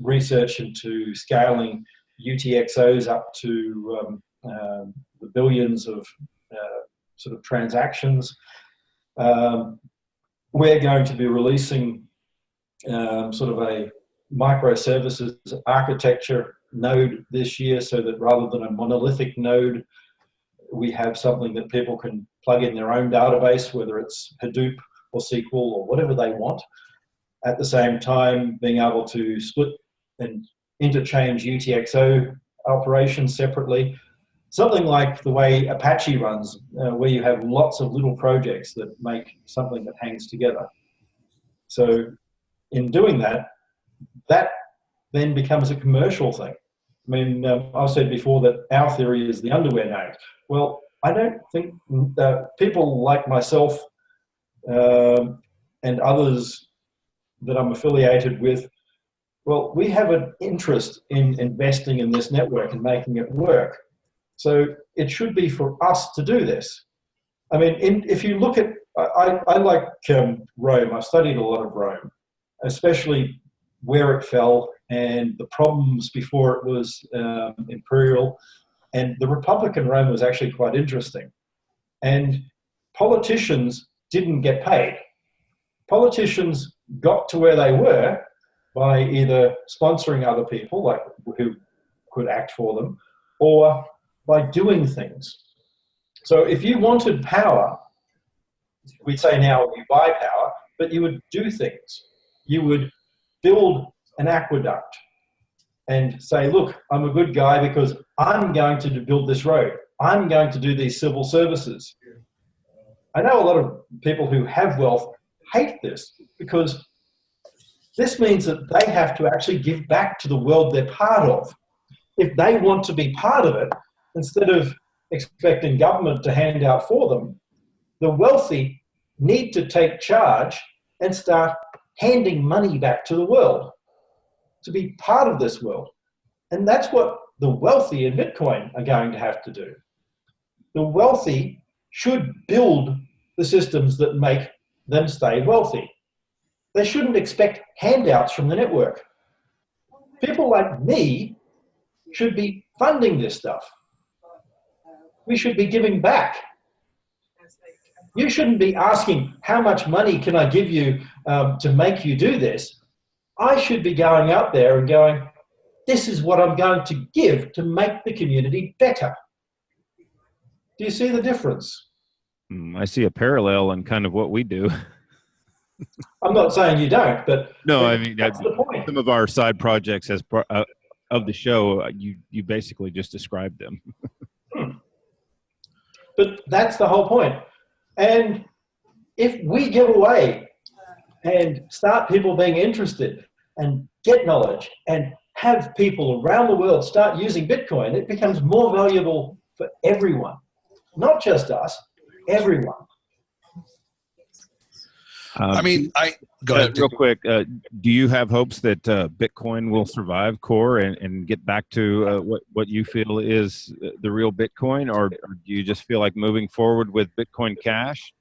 J: research into scaling UTXOs up to the billions of sort of transactions. We're going to be releasing sort of a microservices architecture node this year, so that rather than a monolithic node, we have something that people can plug in their own database, whether it's Hadoop or SQL or whatever they want. At the same time, being able to split and interchange UTXO operations separately. Something like the way Apache runs, where you have lots of little projects that make something that hangs together. So in doing that, that then becomes a commercial thing. I mean, I've said before that our theory is the underwear node. Well, I don't think people like myself and others that I'm affiliated with, well, we have an interest in investing in this network and making it work. So it should be for us to do this. I mean, if you look at, I like Rome. I've studied a lot of Rome, especially where it fell and the problems before it was imperial. And the Republican Rome was actually quite interesting. And politicians didn't get paid. Politicians got to where they were by either sponsoring other people, like who could act for them, or by doing things. So if you wanted power, we say now you buy power, but you would do things. You would build an aqueduct and say, look, I'm a good guy because I'm going to build this road. I'm going to do these civil services. I know a lot of people who have wealth hate this because this means that they have to actually give back to the world they're part of. If they want to be part of it, instead of expecting government to hand out for them, the wealthy need to take charge and start handing money back to the world to be part of this world. And that's what the wealthy in Bitcoin are going to have to do. The wealthy should build the systems that make them stay wealthy. They shouldn't expect handouts from the network. People like me should be funding this stuff. We should be giving back. You shouldn't be asking, how much money can I give you to make you do this? I should be going out there and going, this is what I'm going to give to make the community better. Do you see the difference?
F: I see a parallel in kind of what we do.
J: I'm not saying you don't, but
F: no, I mean,
J: that's the point.
F: Some of our side projects as of the show, you basically just described them.
J: But that's the whole point. And if we give away and start people being interested and get knowledge and have people around the world start using Bitcoin, it becomes more valuable for everyone, not just us, everyone.
E: I mean, go ahead.
F: Real quick, do you have hopes that Bitcoin will survive core and get back to what you feel is the real Bitcoin, or do you just feel like moving forward with Bitcoin Cash?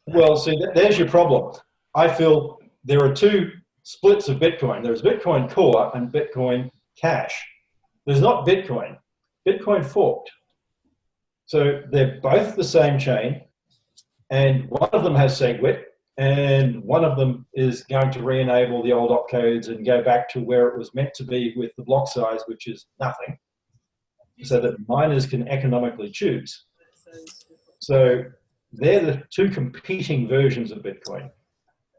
J: Well, see, there's your problem. I feel there are two splits of Bitcoin. There's Bitcoin Core and Bitcoin Cash. There's not Bitcoin. Bitcoin forked. So they're both the same chain, and one of them has SegWit, and one of them is going to re-enable the old opcodes and go back to where it was meant to be with the block size, which is nothing, so that miners can economically choose. So they're the two competing versions of Bitcoin.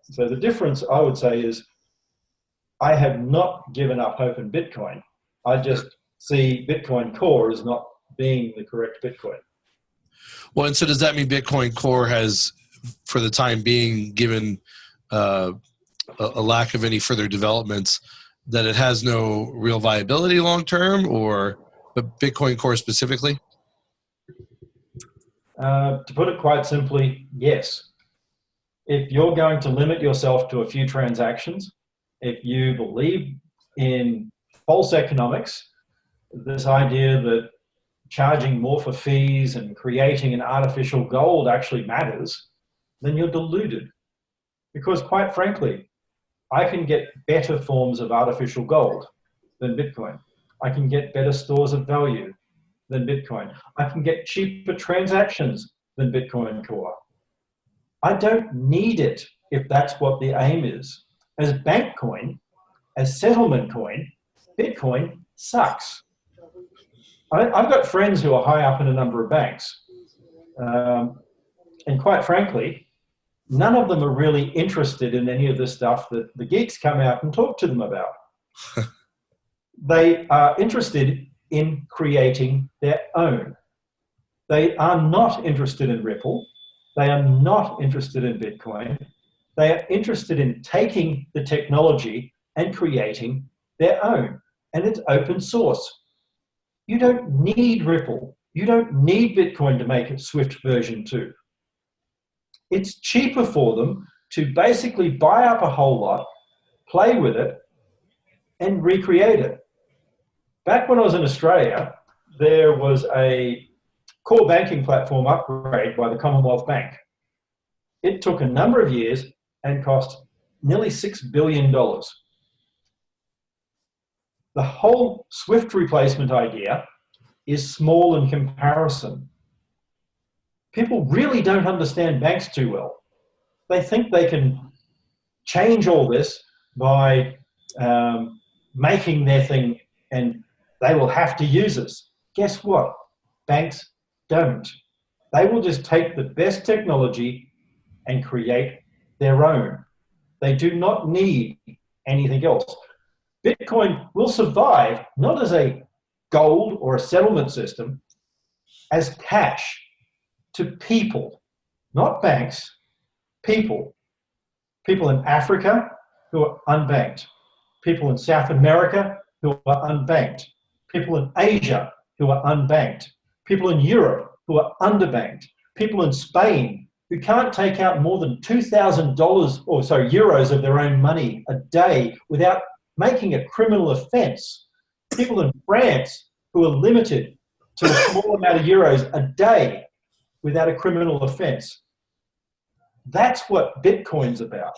J: So the difference, I would say, is I have not given up hope in Bitcoin. I just see Bitcoin Core as not being the correct Bitcoin.
E: Well, and so does that mean Bitcoin Core has, for the time being, given a lack of any further developments, that it has no real viability long term, or but Bitcoin Core specifically?
J: To put it quite simply, yes. If you're going to limit yourself to a few transactions, if you believe in false economics, this idea that charging more for fees and creating an artificial gold actually matters, then you're deluded. Because quite frankly, I can get better forms of artificial gold than Bitcoin. I can get better stores of value than Bitcoin. I can get cheaper transactions than Bitcoin Core. I don't need it if that's what the aim is. As bank coin, as settlement coin, Bitcoin sucks. I've got friends who are high up in a number of banks. And quite frankly, none of them are really interested in any of the stuff that the geeks come out and talk to them about. They are interested in creating their own. They are not interested in Ripple. They are not interested in Bitcoin. They are interested in taking the technology and creating their own. And it's open source. You don't need Ripple. You don't need Bitcoin to make a Swift version 2. It's cheaper for them to basically buy up a whole lot, play with it, and recreate it. Back when I was in Australia, there was a core banking platform upgrade by the Commonwealth Bank. It took a number of years and cost nearly $6 billion. The whole Swift replacement idea is small in comparison. People really don't understand banks too well. They think they can change all this by making their thing, and they will have to use us. Guess what? Banks don't. They will just take the best technology and create their own. They do not need anything else. Bitcoin will survive not as a gold or a settlement system, as cash to people, not banks, people. People in Africa who are unbanked, people in South America who are unbanked, people in Asia who are unbanked, people in Europe who are underbanked, people in Spain who can't take out more than $2,000 or so euros of their own money a day without making a criminal offense, people in France who are limited to a small amount of euros a day without a criminal offense. That's what Bitcoin's about.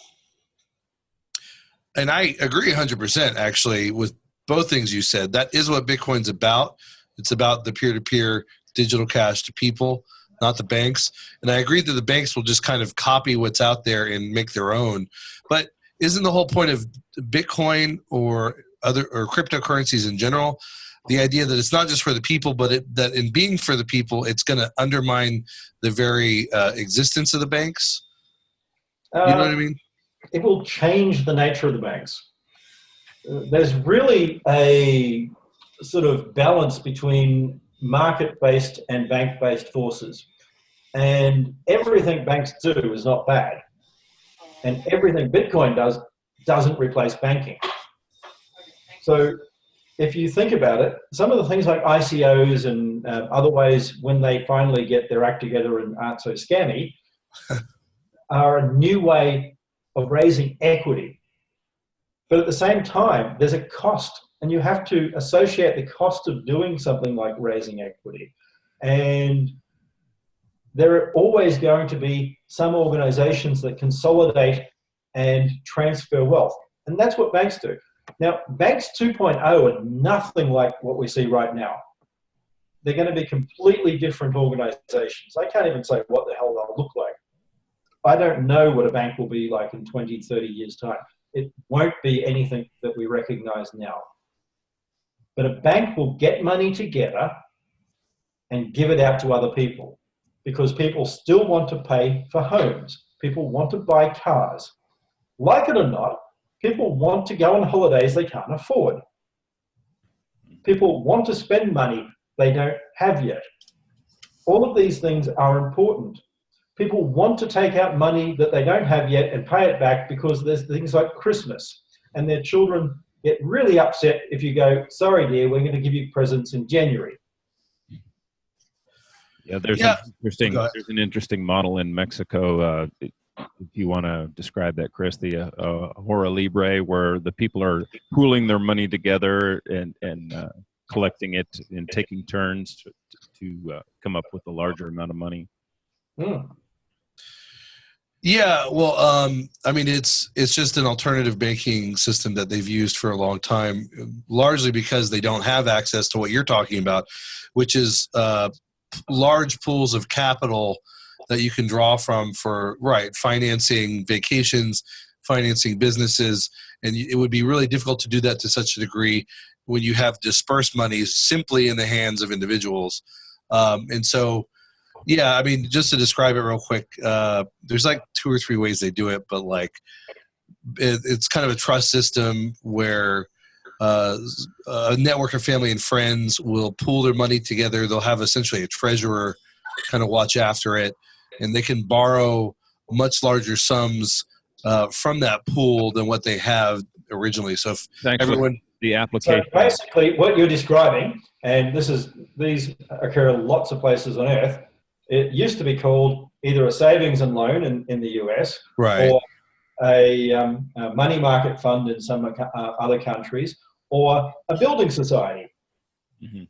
E: And I agree 100% actually with both things you said. That is what Bitcoin's about. It's about the peer-to-peer digital cash to people, not the banks. And I agree that the banks will just kind of copy what's out there and make their own. But isn't the whole point of Bitcoin or cryptocurrencies in general the idea that it's not just for the people, but that in being for the people, it's going to undermine the very existence of the banks? You know what I mean?
J: It will change the nature of the banks. There's really a sort of balance between market-based and bank-based forces. And everything banks do is not bad. And everything Bitcoin does doesn't replace banking. So if you think about it, some of the things like ICOs and other ways when they finally get their act together and aren't so scammy are a new way of raising equity. But at the same time, there's a cost, and you have to associate the cost of doing something like raising equity. And there are always going to be some organizations that consolidate and transfer wealth. And that's what banks do. Now, banks 2.0 are nothing like what we see right now. They're going to be completely different organizations. I can't even say what the hell they'll look like. I don't know what a bank will be like in 20, 30 years' time. It won't be anything that we recognize now. But a bank will get money together and give it out to other people because people still want to pay for homes. People want to buy cars. Like it or not, people want to go on holidays they can't afford. People want to spend money they don't have yet. All of these things are important. People want to take out money that they don't have yet and pay it back because there's things like Christmas, and their children get really upset if you go, sorry dear, we're going to give you presents in January.
F: Yeah, there's an interesting model in Mexico. If you want to describe that, Chris, the Hora Libre, where the people are pooling their money together and collecting it and taking turns to come up with a larger amount of money.
E: Yeah, well, I mean, it's just an alternative banking system that they've used for a long time, largely because they don't have access to what you're talking about, which is large pools of capital that you can draw from for, financing vacations, financing businesses. And it would be really difficult to do that to such a degree when you have dispersed money simply in the hands of individuals. And so, yeah, I mean, just to describe it real quick, there's like 2 or 3 ways they do it, but like it's kind of a trust system where a network of family and friends will pool their money together. They'll have essentially a treasurer kind of watch after it, and they can borrow much larger sums from that pool than what they have originally. So if everyone...
F: The application.
J: So basically what you're describing, and these occur in lots of places on Earth, it used to be called either a savings and loan in the US, or a money market fund in some other countries, or a building society.
F: Mm-hmm.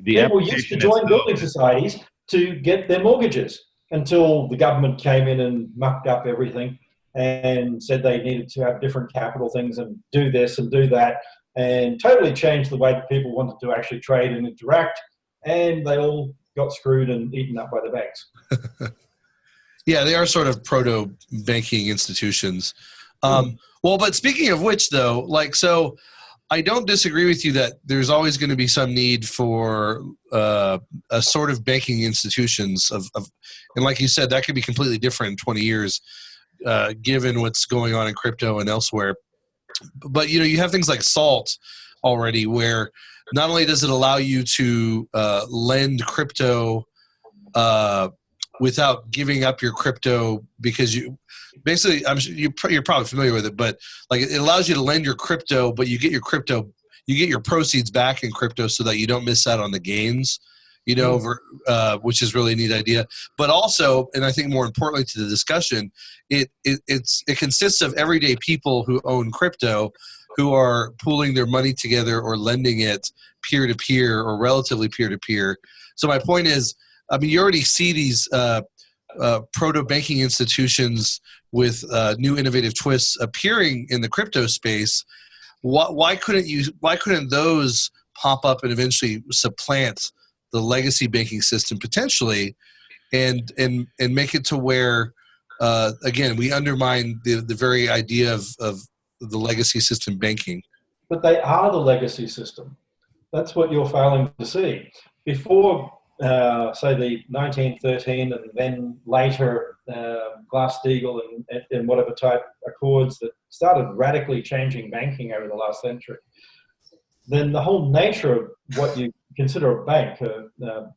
J: People used to join building societies to get their mortgages until the government came in and mucked up everything and said they needed to have different capital things and do this and do that, and totally changed the way that people wanted to actually trade and interact, and they all got screwed and eaten up by the banks.
E: Yeah, they are sort of proto-banking institutions. Well, but speaking of which, though, so I don't disagree with you that there's always going to be some need for a sort of banking institutions and like you said, that could be completely different in 20 years, given what's going on in crypto and elsewhere. But, you have things like SALT already, where not only does it allow you to lend crypto without giving up your crypto, because I'm sure you're probably familiar with it, but like it allows you to lend your crypto, but you get your proceeds back in crypto so that you don't miss out on the gains, which is really a neat idea. But also, and I think more importantly to the discussion, it consists of everyday people who own crypto who are pooling their money together or lending it peer-to-peer or relatively peer-to-peer. So my point is, I mean, you already see these proto-banking institutions with new innovative twists appearing in the crypto space. Why couldn't those pop up and eventually supplant the legacy banking system potentially, and make it to where again we undermine the very idea of the legacy system banking?
J: But they are the legacy system. That's what you're failing to see. Before, say, the 1913 and then later Glass-Steagall and whatever type accords that started radically changing banking over the last century, then the whole nature of what you consider a bank,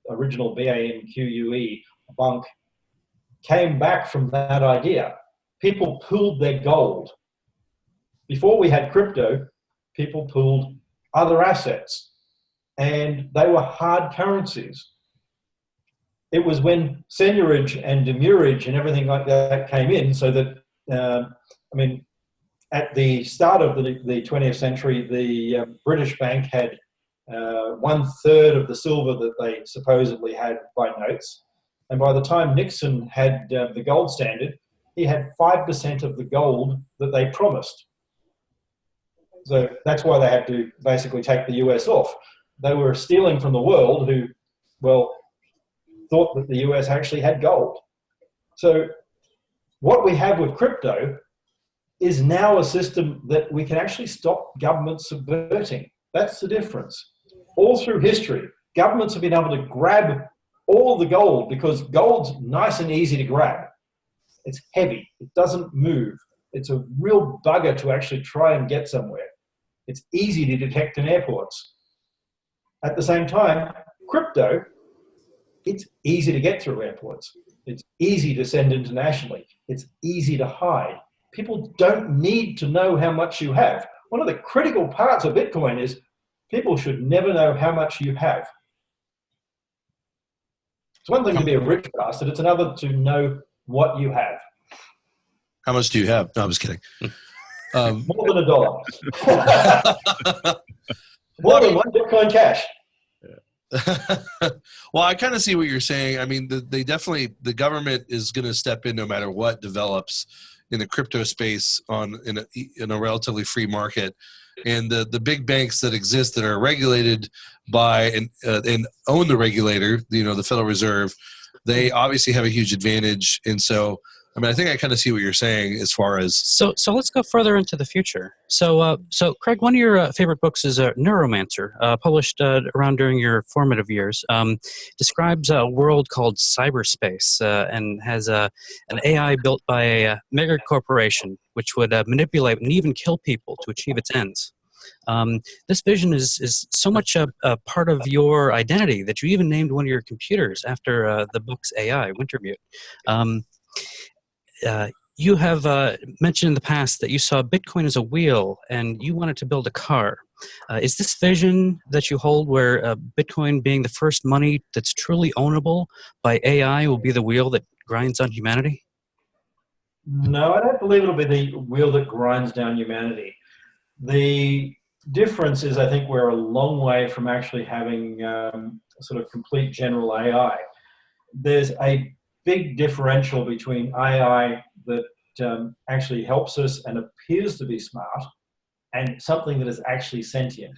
J: original BANQUE, a bank, came back from that idea. People pooled their gold. Before we had crypto, people pooled other assets, and they were hard currencies. It was when seigniorage and demurrage and everything like that came in, so that, I mean, at the start of the 20th century, the British Bank had 1/3 of the silver that they supposedly had by notes. And by the time Nixon had the gold standard, he had 5% of the gold that they promised. So that's why they had to basically take the US off. They were stealing from the world who, well, thought that the US actually had gold. So what we have with crypto is now a system that we can actually stop governments subverting. That's the difference. All through history, governments have been able to grab all the gold because gold's nice and easy to grab. It's heavy. It doesn't move. It's a real bugger to actually try and get somewhere. It's easy to detect in airports. At the same time, crypto, it's easy to get through airports. It's easy to send internationally. It's easy to hide. People don't need to know how much you have. One of the critical parts of Bitcoin is people should never know how much you have. It's one thing to be a rich bastard. It's another to know what you have.
E: How much do you have? No, I'm just kidding.
J: More than $1. More than one Bitcoin cash.
E: Well, I kind of see what you're saying. I mean, they definitely, the government is going to step in no matter what develops in the crypto space in a relatively free market. And the big banks that exist that are regulated by and own the regulator, the Federal Reserve, they obviously have a huge advantage. And so, I mean, I think I kind of see what you're saying as far as...
K: So let's go further into the future. So Craig, one of your favorite books is Neuromancer, published around during your formative years, describes a world called cyberspace and has an AI built by a mega corporation which would manipulate and even kill people to achieve its ends. This vision is so much a part of your identity that you even named one of your computers after the book's AI, Wintermute. You have mentioned in the past that you saw Bitcoin as a wheel and you wanted to build a car. Is this vision that you hold where Bitcoin being the first money that's truly ownable by AI will be the wheel that grinds on humanity?
J: No, I don't believe it'll be the wheel that grinds down humanity. The difference is, I think we're a long way from actually having sort of complete general AI. There's a big differential between AI that actually helps us and appears to be smart and something that is actually sentient.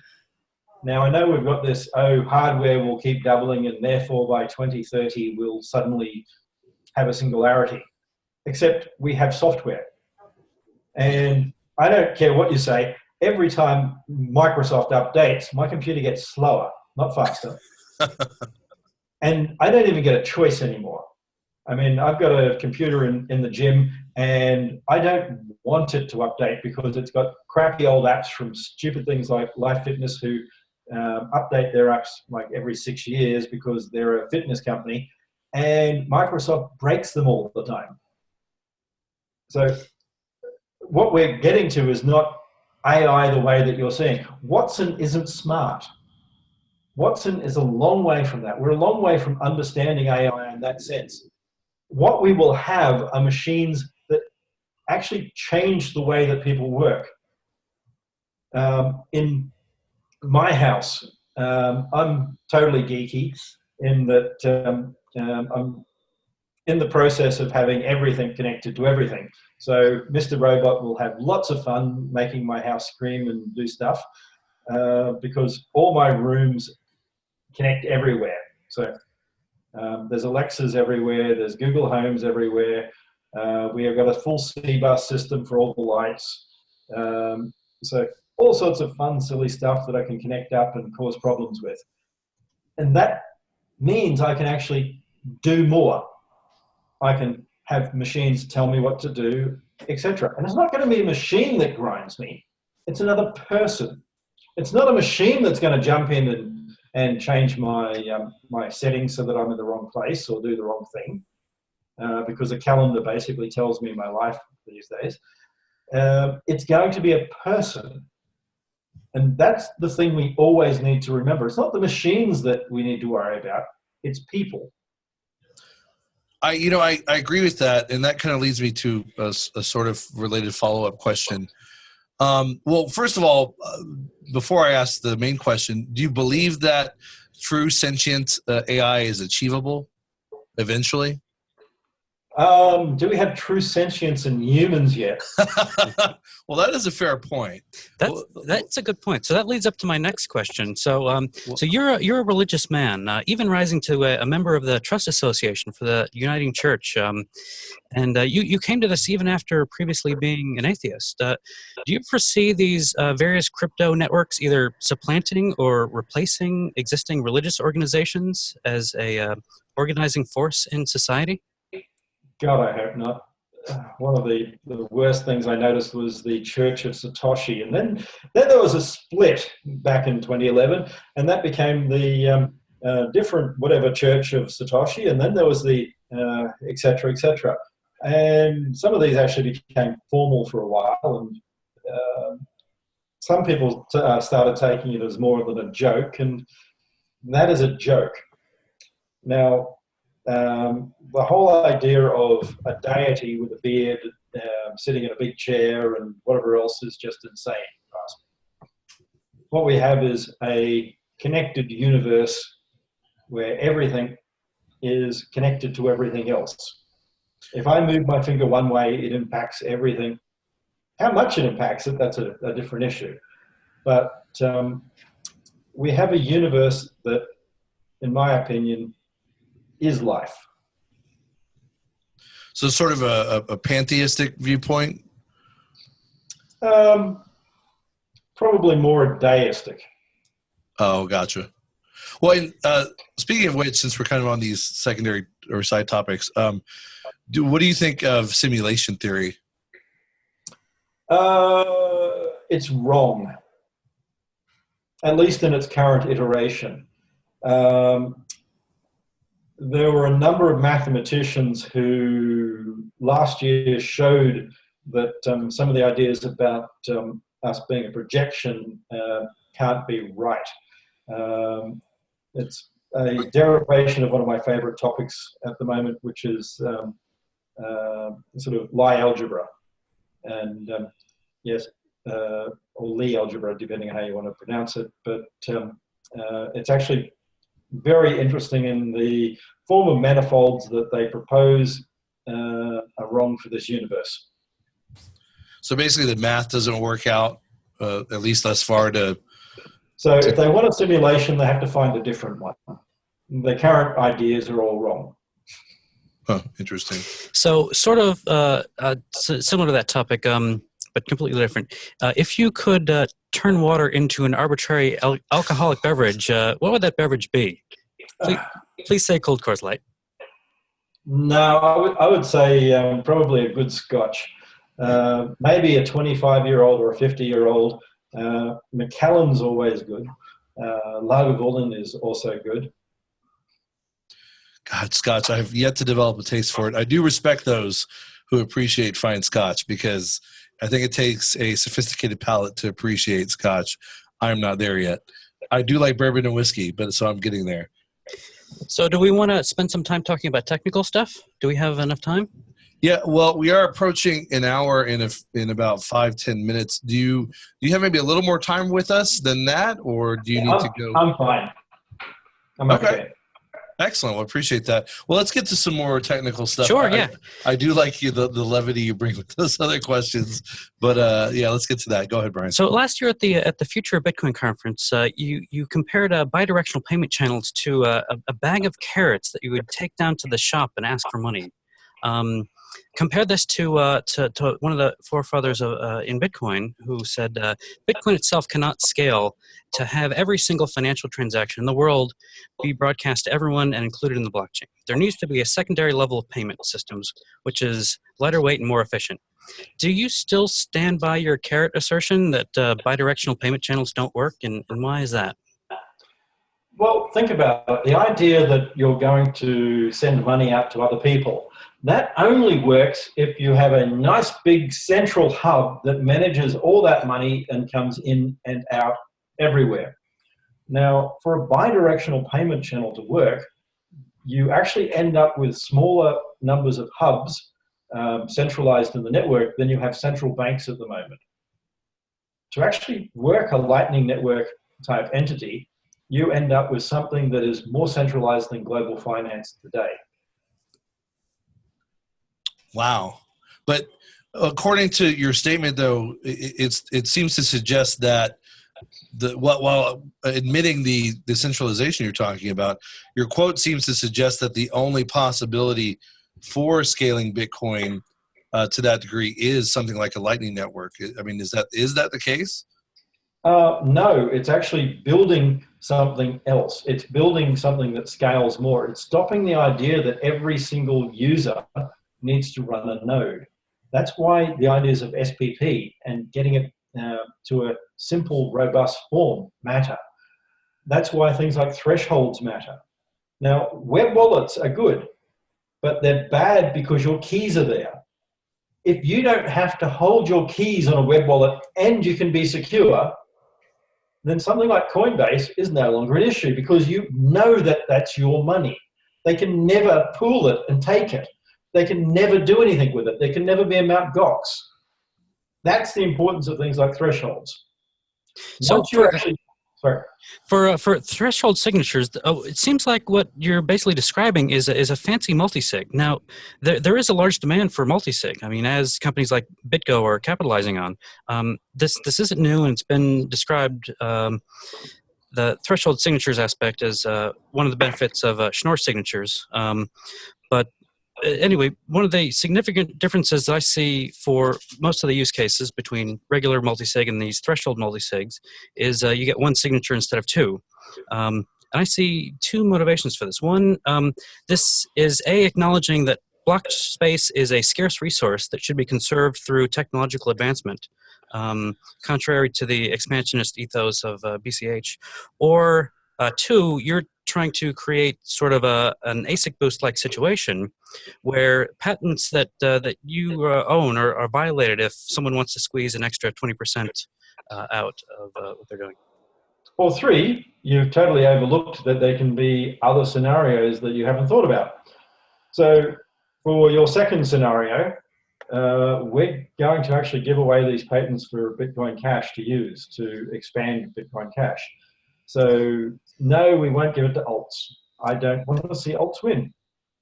J: Now, I know we've got this, hardware will keep doubling and therefore by 2030 we'll suddenly have a singularity, except we have software. And I don't care what you say, every time Microsoft updates, my computer gets slower, not faster. And I don't even get a choice anymore. I mean, I've got a computer in the gym and I don't want it to update because it's got crappy old apps from stupid things like Life Fitness who update their apps like every 6 years because they're a fitness company, and Microsoft breaks them all the time. So what we're getting to is not AI the way that you're saying. Watson isn't smart. Watson is a long way from that. We're a long way from understanding AI in that sense. What we will have are machines that actually change the way that people work. In my house, I'm totally geeky in that I'm in the process of having everything connected to everything. So Mr. Robot will have lots of fun making my house scream and do stuff because all my rooms connect everywhere. So there's Alexas everywhere, there's Google Homes everywhere. We have got a full C-bus system for all the lights. So all sorts of fun, silly stuff that I can connect up and cause problems with. And that means I can actually do more. I can have machines tell me what to do, etc. And it's not going to be a machine that grinds me. It's another person. It's not a machine that's going to jump in and change my my settings so that I'm in the wrong place or do the wrong thing, because a calendar basically tells me my life these days. It's going to be a person. And that's the thing we always need to remember. It's not the machines that we need to worry about. It's people.
E: I agree with that, and that kind of leads me to a sort of related follow-up question. Well, first of all, before I ask the main question, do you believe that true sentient AI is achievable eventually?
J: Do we have true sentience in humans yet?
E: Well, that is a fair point.
K: That's a good point. So that leads up to my next question. So, so you're a religious man, even rising to a member of the Trust Association for the Uniting Church, and you came to this even after previously being an atheist. Do you foresee these various crypto networks either supplanting or replacing existing religious organizations as a organizing force in society?
J: God, I hope not. One of the worst things I noticed was the Church of Satoshi. And then there was a split back in 2011, and that became the different whatever Church of Satoshi, and then there was the et cetera, et cetera. And some of these actually became formal for a while, and some people started taking it as more than a joke, and that is a joke. Now, the whole idea of a deity with a beard sitting in a big chair and whatever else is just insane. What we have is a connected universe where everything is connected to everything else. If I move my finger one way, it impacts everything. How much it impacts it, that's a different issue. But we have a universe that, in my opinion, is life.
E: So sort of a pantheistic viewpoint?
J: Probably more deistic.
E: Oh, gotcha. Well, and, speaking of which, since we're kind of on these secondary or side topics, what do you think of simulation theory?
J: It's wrong, at least in its current iteration. There were a number of mathematicians who last year showed that some of the ideas about us being a projection can't be right. It's a derivation of one of my favorite topics at the moment, which is sort of Lie algebra. And yes, or Lie algebra, depending on how you want to pronounce it. But it's actually very interesting in the form of manifolds that they propose are wrong for this universe.
E: So basically the math doesn't work out, at least thus far.
J: So if they want a simulation, they have to find a different one. The current ideas are all wrong.
E: Huh, interesting.
K: So sort of similar to that topic, but completely different. If you could turn water into an arbitrary alcoholic beverage, what would that beverage be? Please say cold Coors Light.
J: No, I would say probably a good Scotch. Maybe a 25-year-old or a 50-year-old. Macallan's always good. Lagavulin is also good.
E: God, Scotch, I have yet to develop a taste for it. I do respect those who appreciate fine Scotch because I think it takes a sophisticated palate to appreciate Scotch. I'm not there yet. I do like bourbon and whiskey, but so I'm getting there.
K: So do we want to spend some time talking about technical stuff? Do we have enough time?
E: Yeah, well, we are approaching an hour in about 5-10 minutes. Do you have maybe a little more time with us than that, or do you need to go?
J: I'm fine. I'm okay.
E: Excellent. Well, appreciate that. Well, let's get to some more technical stuff.
K: Sure, yeah.
E: I do like the levity you bring with those other questions, but yeah, let's get to that. Go ahead, Brian.
K: So last year at the Future of Bitcoin conference, you compared bidirectional payment channels to a bag of carrots that you would take down to the shop and ask for money. Compare this to one of the forefathers in Bitcoin who said Bitcoin itself cannot scale to have every single financial transaction in the world be broadcast to everyone and included in the blockchain. There needs to be a secondary level of payment systems, which is lighter weight and more efficient. Do you still stand by your carrot assertion that bidirectional payment channels don't work, and why is that?
J: Well, think about it. The idea that you're going to send money out to other people, that only works if you have a nice big central hub that manages all that money and comes in and out everywhere. Now, for a bidirectional payment channel to work, you actually end up with smaller numbers of hubs centralized in the network than you have central banks at the moment. To actually work a Lightning Network type entity, you end up with something that is more centralized than global finance today.
E: Wow. But according to your statement, though, it seems to suggest that while admitting the decentralization you're talking about, your quote seems to suggest that the only possibility for scaling Bitcoin to that degree is something like a Lightning Network. I mean, is that the case?
J: No, it's actually building something else. It's building something that scales more. It's stopping the idea that every single user needs to run a node. That's why the ideas of SPP and getting it to a simple, robust form matter. That's why things like thresholds matter. Now, web wallets are good, but they're bad because your keys are there. If you don't have to hold your keys on a web wallet and you can be secure, then something like Coinbase is no longer an issue because you know that that's your money. They can never pool it and take it. They can never do anything with it. There can never be a Mt. Gox. That's the importance of things like thresholds.
K: So
J: for
K: threshold signatures, it seems like what you're basically describing is a fancy multisig. Now, there is a large demand for multisig. I mean, as companies like BitGo are capitalizing on, this isn't new, and it's been described. The threshold signatures aspect is one of the benefits of Schnorr signatures, but anyway, one of the significant differences that I see for most of the use cases between regular multisig and these threshold multisigs is you get one signature instead of two. And I see two motivations for this. One, this is acknowledging that block space is a scarce resource that should be conserved through technological advancement, contrary to the expansionist ethos of BCH. Or two, you're trying to create sort of an ASIC boost-like situation where patents that you own are violated if someone wants to squeeze an extra 20% out of what they're doing.
J: Or three, you've totally overlooked that there can be other scenarios that you haven't thought about. So for your second scenario, we're going to actually give away these patents for Bitcoin Cash to use to expand Bitcoin Cash. So no, we won't give it to alts. I don't want to see alts win.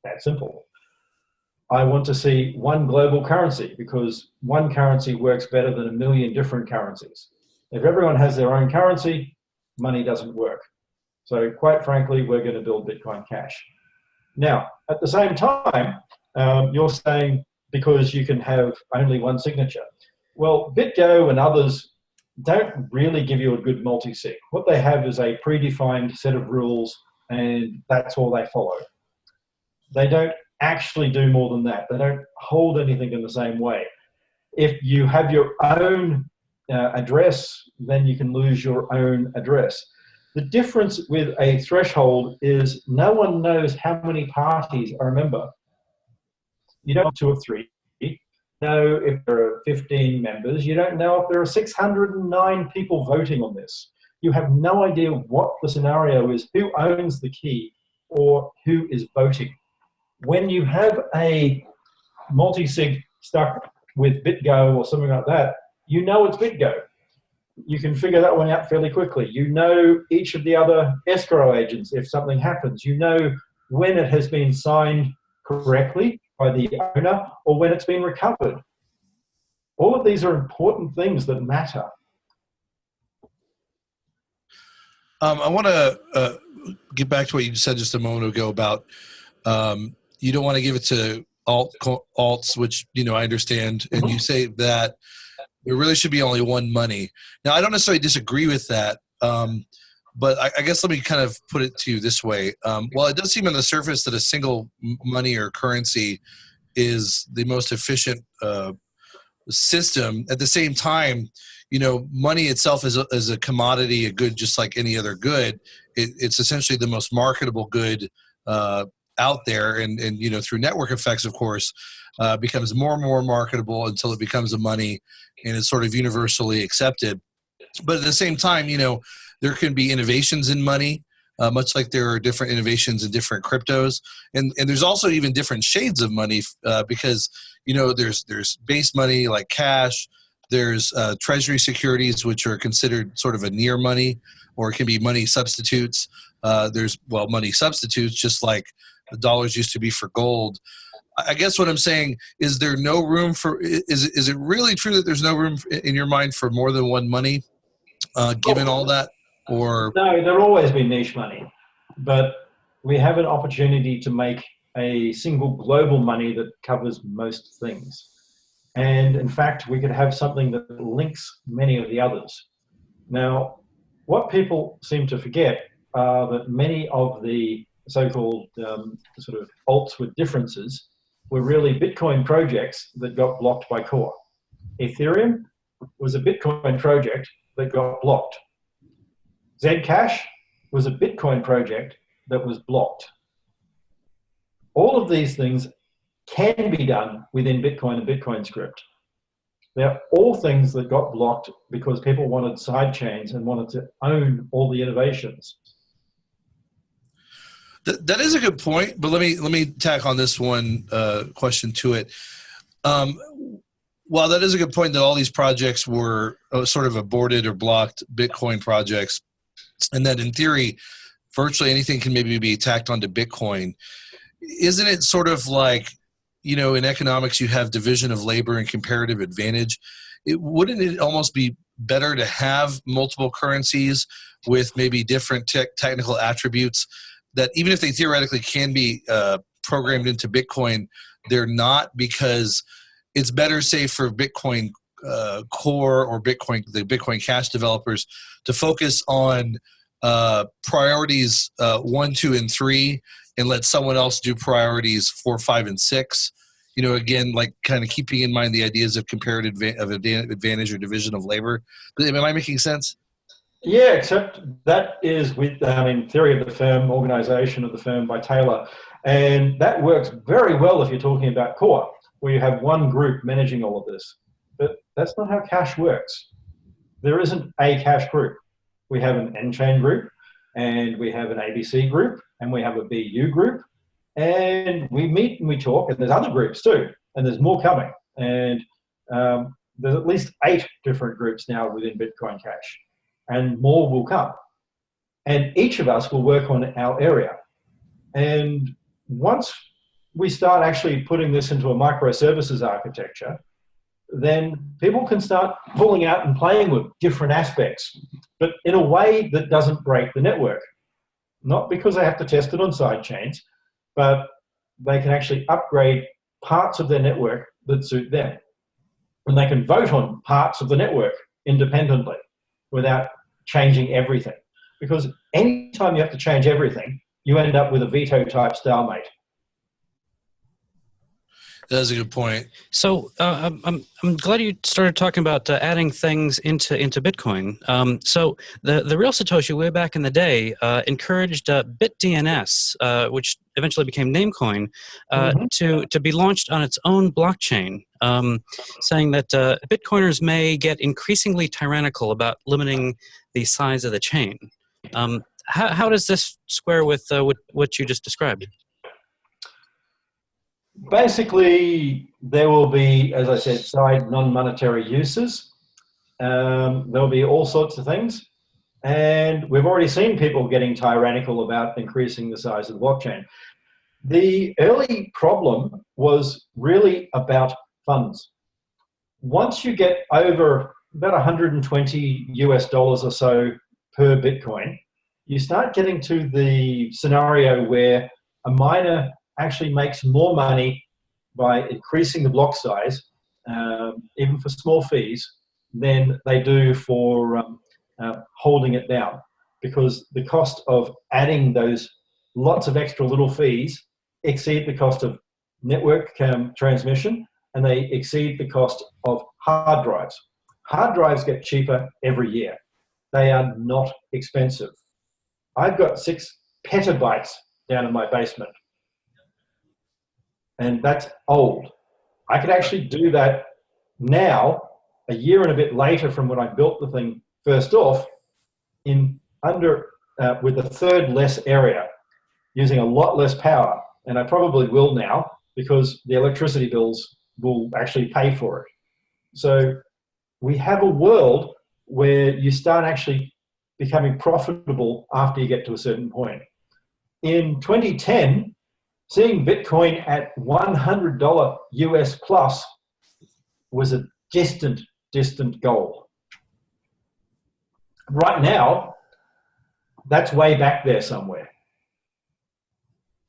J: That's simple. I want to see one global currency because one currency works better than a million different currencies. If everyone has their own currency, money doesn't work. So quite frankly, we're going to build Bitcoin Cash. Now, at the same time, you're saying because you can have only one signature. Well, BitGo and others don't really give you a good multi-sig. What they have is a predefined set of rules, and that's all they follow. They don't actually do more than that. They don't hold anything in the same way. If you have your own address, then you can lose your own address. The difference with a threshold is no one knows how many parties are a member. You don't know 2 or 3. You know if there are 15 members. You don't know if there are 609 people voting on this. You have no idea what the scenario is, who owns the key, or who is voting. When you have a multi-sig stuck with BitGo or something like that, you know it's BitGo. You can figure that one out fairly quickly. You know each of the other escrow agents if something happens. You know when it has been signed correctly by the owner or when it's been recovered. All of these are important things that matter.
E: I want to get back to what you said just a moment ago about you don't want to give it to alts, which I understand, and you say that there really should be only one money. Now, I don't necessarily disagree with that, but I guess let me kind of put it to you this way. While it does seem on the surface that a single money or currency is the most efficient system, at the same time, money itself is a commodity, a good just like any other good. It's essentially the most marketable good out there, and through network effects, of course, becomes more and more marketable until it becomes a money and it's sort of universally accepted. But at the same time, there can be innovations in money, much like there are different innovations in different cryptos, and there's also even different shades of money because there's base money like cash. There's treasury securities, which are considered sort of a near money, or it can be money substitutes. There's money substitutes, just like the dollars used to be for gold. I guess what I'm saying is, there no room for? Is it really true that there's no room in your mind for more than one money, given all that? Or
J: no, there'll always be niche money, but we have an opportunity to make a single global money that covers most things. And in fact, we could have something that links many of the others. Now, what people seem to forget are that many of the so-called sort of alts with differences were really Bitcoin projects that got blocked by Core. Aetherium was a Bitcoin project that got blocked. Zcash was a Bitcoin project that was blocked. All of these things can be done within Bitcoin and Bitcoin script. They're all things that got blocked because people wanted sidechains and wanted to own all the innovations.
E: That is a good point, but let me tack on this one question to it. While that is a good point that all these projects were sort of aborted or blocked Bitcoin projects, and that in theory, virtually anything can maybe be tacked onto Bitcoin, isn't it sort of like, in economics you have division of labor and comparative advantage? Wouldn't it almost be better to have multiple currencies with maybe different technical attributes that, even if they theoretically can be programmed into Bitcoin, they're not, because it's better, say, for Bitcoin Core or the Bitcoin Cash developers to focus on priorities 1, 2, and 3, and let someone else do priorities 4, 5, and 6. Again, like kind of keeping in mind the ideas of comparative advantage or division of labor. Am I making sense?
J: Yeah, except that is with, Theory of the Firm, Organization of the Firm by Taylor. And that works very well if you're talking about Core, where you have one group managing all of this. But that's not how cash works. There isn't a cash group. We have an N-chain group, and we have an ABC group, and we have a BU group, and we meet and we talk, and there's other groups too, and there's more coming. And there's at least 8 different groups now within Bitcoin Cash, and more will come. And each of us will work on our area. And once we start actually putting this into a microservices architecture, then people can start pulling out and playing with different aspects, but in a way that doesn't break the network. Not because they have to test it on sidechains, but they can actually upgrade parts of their network that suit them. And they can vote on parts of the network independently without changing everything. Because anytime you have to change everything, you end up with a veto type stalemate.
E: That's a good point.
K: So I'm glad you started talking about adding things into Bitcoin. So the real Satoshi way back in the day encouraged BitDNS, which eventually became Namecoin, to be launched on its own blockchain, saying that Bitcoiners may get increasingly tyrannical about limiting the size of the chain. How does this square with what you just described?
J: Basically, there will be, as I said, side non-monetary uses. There'll be all sorts of things. And we've already seen people getting tyrannical about increasing the size of the blockchain. The early problem was really about funds. Once you get over about 120 US dollars or so per Bitcoin, you start getting to the scenario where a miner actually makes more money by increasing the block size, even for small fees, than they do for holding it down, because the cost of adding those lots of extra little fees exceed the cost of network transmission, and they exceed the cost of hard drives. Hard drives get cheaper every year. They are not expensive. I've got 6 petabytes down in my basement, and that's old. I could actually do that now, a year and a bit later from when I built the thing first off, in under with a third less area, using a lot less power. And I probably will now, because the electricity bills will actually pay for it. So we have a world where you start actually becoming profitable after you get to a certain point. In 2010, seeing Bitcoin at $100 US plus was a distant, distant goal. Right now, that's way back there somewhere.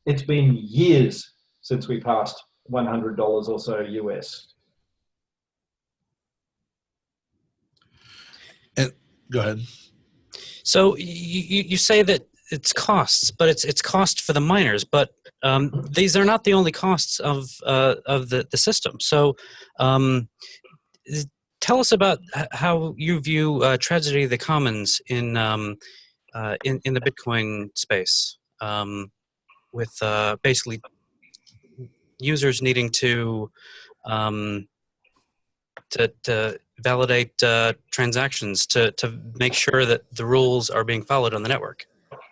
J: It's been years since we passed $100 or so US.
E: And go ahead.
K: So you say that it's costs, but it's cost for the miners. But these are not the only costs of the system. So tell us about how you view tragedy of the commons in the Bitcoin space, with basically users needing to validate transactions to make sure that the rules are being followed on the network.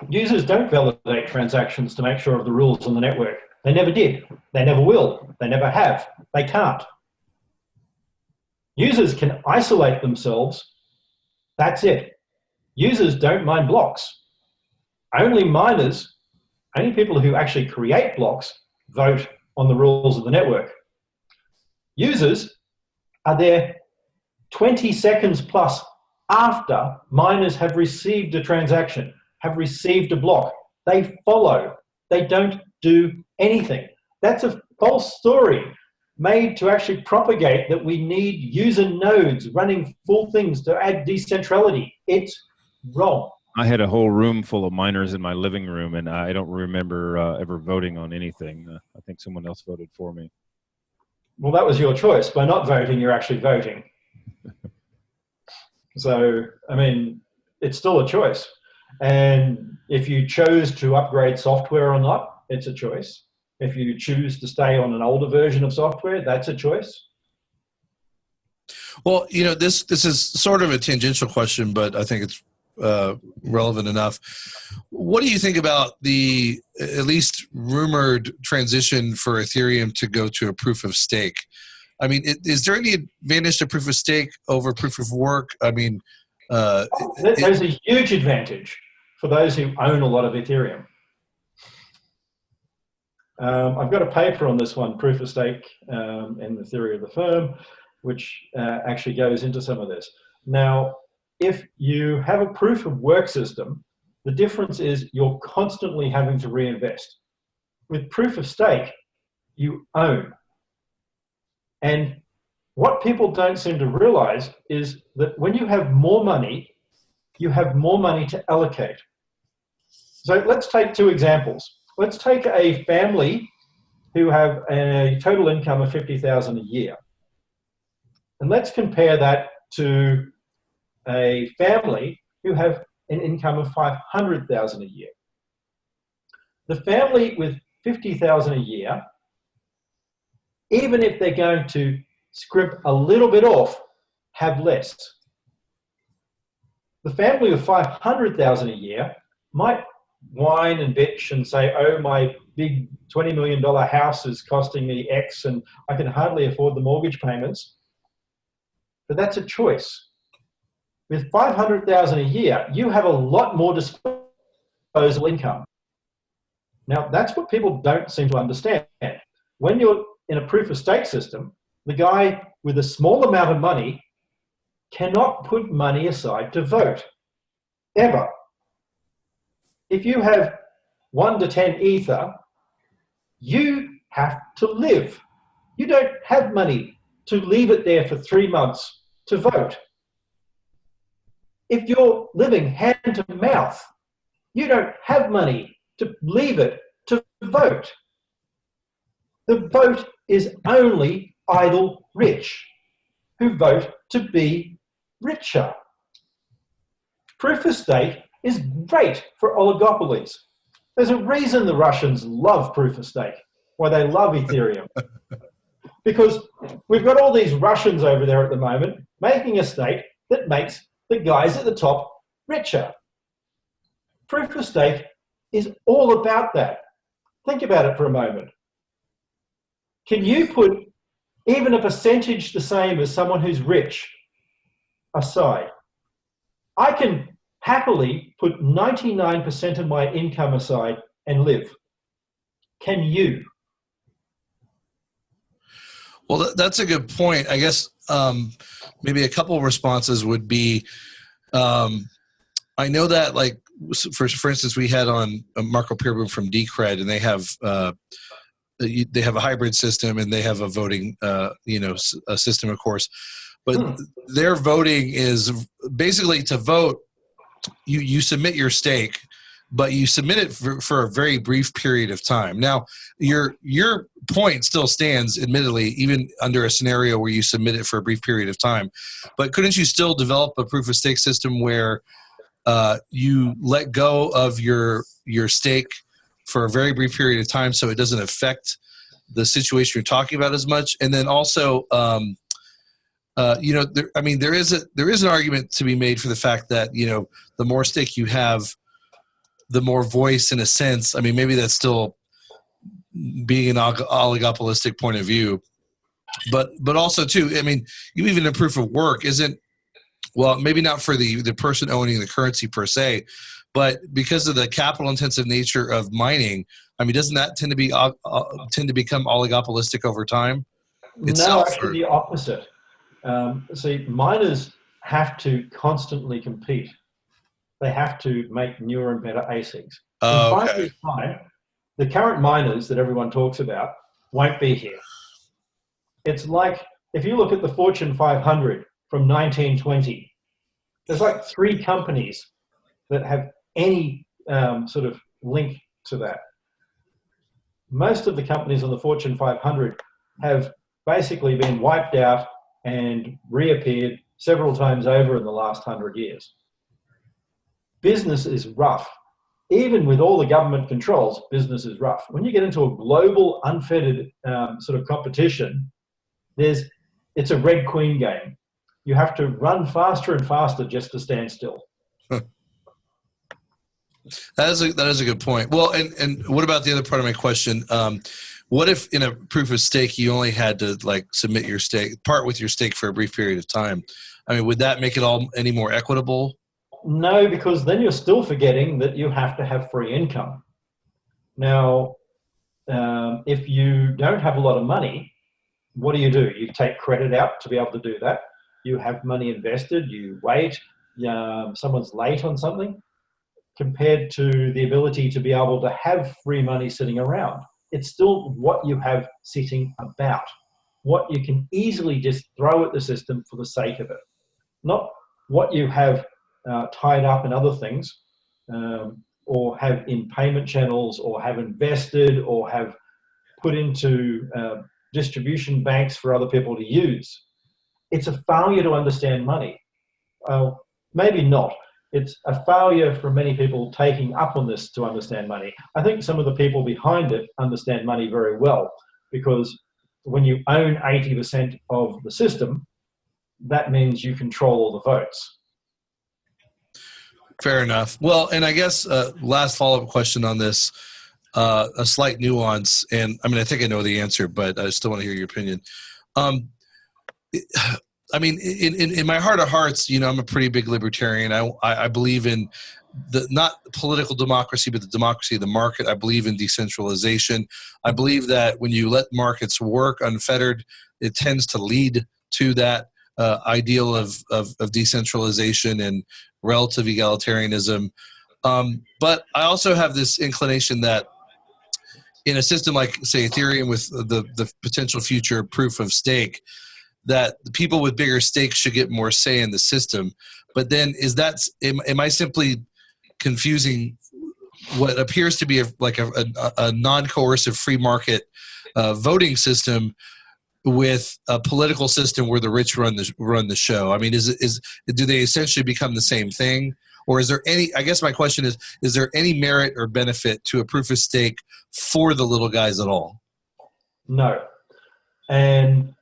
J: Users don't validate transactions to make sure of the rules on the network. They never did. They never will. They never have. They can't. Users can isolate themselves. That's it. Users don't mine blocks. Only miners, only people who actually create blocks vote on the rules of the network. Users are there 20 seconds plus after miners have received a transaction, have received a block. They follow. They don't do anything. That's a false story made to actually propagate that we need user nodes running full things to add decentrality. It's wrong.
F: I had a whole room full of miners in my living room, and I don't remember ever voting on anything. I think someone else voted for me.
J: Well, that was your choice. By not voting, you're actually voting. So, I mean, it's still a choice. And if you chose to upgrade software or not, it's a choice. If you choose to stay on an older version of software, that's a choice.
E: Well, you know, this is sort of a tangential question, but I think it's relevant enough. What do you think about the at least rumored transition for Ethereum to go to a proof of stake? I mean, is there any advantage to proof of stake over proof of work? I mean,
J: there's a huge advantage for those who own a lot of Ethereum. I've got a paper on this one, proof of stake and the theory of the firm, which actually goes into some of this. Now, if you have a proof of work system, the difference is you're constantly having to reinvest. With proof of stake, you own. And what people don't seem to realize is that when you have more money, you have more money to allocate. So let's take 2 examples. Let's take a family who have a total income of $50,000 a year. And let's compare that to a family who have an income of $500,000 a year. The family with $50,000 a year, even if they're going to scrimp a little bit off, have less. The family with $500,000 a year might whine and bitch and say, oh, my big $20 million house is costing me X and I can hardly afford the mortgage payments. But that's a choice. With $500,000 a year, you have a lot more disposable income. Now, that's what people don't seem to understand. When you're in a proof of stake system, the guy with a small amount of money cannot put money aside to vote, ever. If you have 1 to 10 ether, you have to live. You don't have money to leave it there for 3 months to vote. If you're living hand to mouth, you don't have money to leave it to vote. The vote is only idle rich who vote to be richer. Proof of stake is great for oligopolies. There's a reason the Russians love proof of stake, why they love Ethereum. Because we've got all these Russians over there at the moment making a stake that makes the guys at the top richer. Proof of stake is all about that. Think about it for a moment. Can you put even a percentage the same as someone who's rich aside? I can happily put 99% of my income aside and live. Can you?
E: Well, that's a good point. I guess maybe a couple of responses would be, I know that, like, for instance, we had on Marco Peerboom from Decred, and they have a hybrid system and they have a voting, a system, of course. But their voting is basically to vote. You submit your stake, but you submit it for a very brief period of time. Now, your point still stands, admittedly, even under a scenario where you submit it for a brief period of time. But couldn't you still develop a proof of stake system where you let go of your stake for a very brief period of time so it doesn't affect the situation you're talking about as much? And then also, there is an argument to be made for the fact that, the more stake you have, the more voice, in a sense. I mean, maybe that's still being an oligopolistic point of view, but also too, I mean, even a proof of work isn't, well, maybe not for the person owning the currency per se, but because of the capital intensive nature of mining, I mean, doesn't that tend to become oligopolistic over time?
J: No, actually the opposite. See, miners have to constantly compete. They have to make newer and better ASICs. In 5 years' time, the current miners that everyone talks about won't be here. It's like, if you look at the Fortune 500 from 1920, there's like 3 companies that have any sort of link to that. Most of the companies on the Fortune 500 have basically been wiped out and reappeared several times over in the last 100 years. Business is rough. Even with all the government controls, business is rough. When you get into a global, unfettered sort of competition, it's a red queen game. You have to run faster and faster just to stand still.
E: That is a good point. Well, and what about the other part of my question? What if in a proof of stake you only had to submit your stake, part with your stake for a brief period of time? I mean, would that make it all any more equitable?
J: No, because then you're still forgetting that you have to have free income. Now, if you don't have a lot of money, what do? You take credit out to be able to do that. You have money invested, you wait, someone's late on something, compared to the ability to be able to have free money sitting around. It's still what you have sitting about, what you can easily just throw at the system for the sake of it, not what you have tied up in other things, or have in payment channels, or have invested, or have put into distribution banks for other people to use. It's a failure to understand money. Maybe not. It's a failure for many people taking up on this to understand money. I think some of the people behind it understand money very well, because when you own 80% of the system, that means you control all the votes.
E: Fair enough. Well, and I guess last follow-up question on this. a slight nuance, and I mean, I think I know the answer, but I still want to hear your opinion. I mean, in my heart of hearts, you know, I'm a pretty big libertarian. I believe in not political democracy, but the democracy of the market. I believe in decentralization. I believe that when you let markets work unfettered, it tends to lead to that ideal of decentralization and relative egalitarianism. But I also have this inclination that in a system like, say, Ethereum with the potential future proof of stake, that the people with bigger stakes should get more say in the system. But then am I simply confusing what appears to be a non-coercive free market voting system with a political system where the rich run the show? I mean, do they essentially become the same thing? Or is there any, I guess my question is there any merit or benefit to a proof of stake for the little guys at all?
J: No. And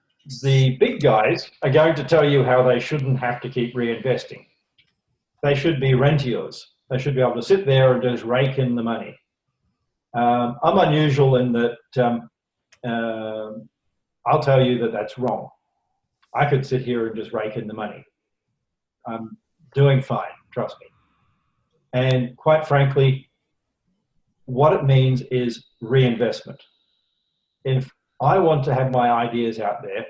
J: the big guys are going to tell you how they shouldn't have to keep reinvesting. They should be rentiers. They should be able to sit there and just rake in the money. I'm unusual in that I'll tell you that that's wrong. I could sit here and just rake in the money. I'm doing fine, trust me. And quite frankly, what it means is reinvestment. If I want to have my ideas out there,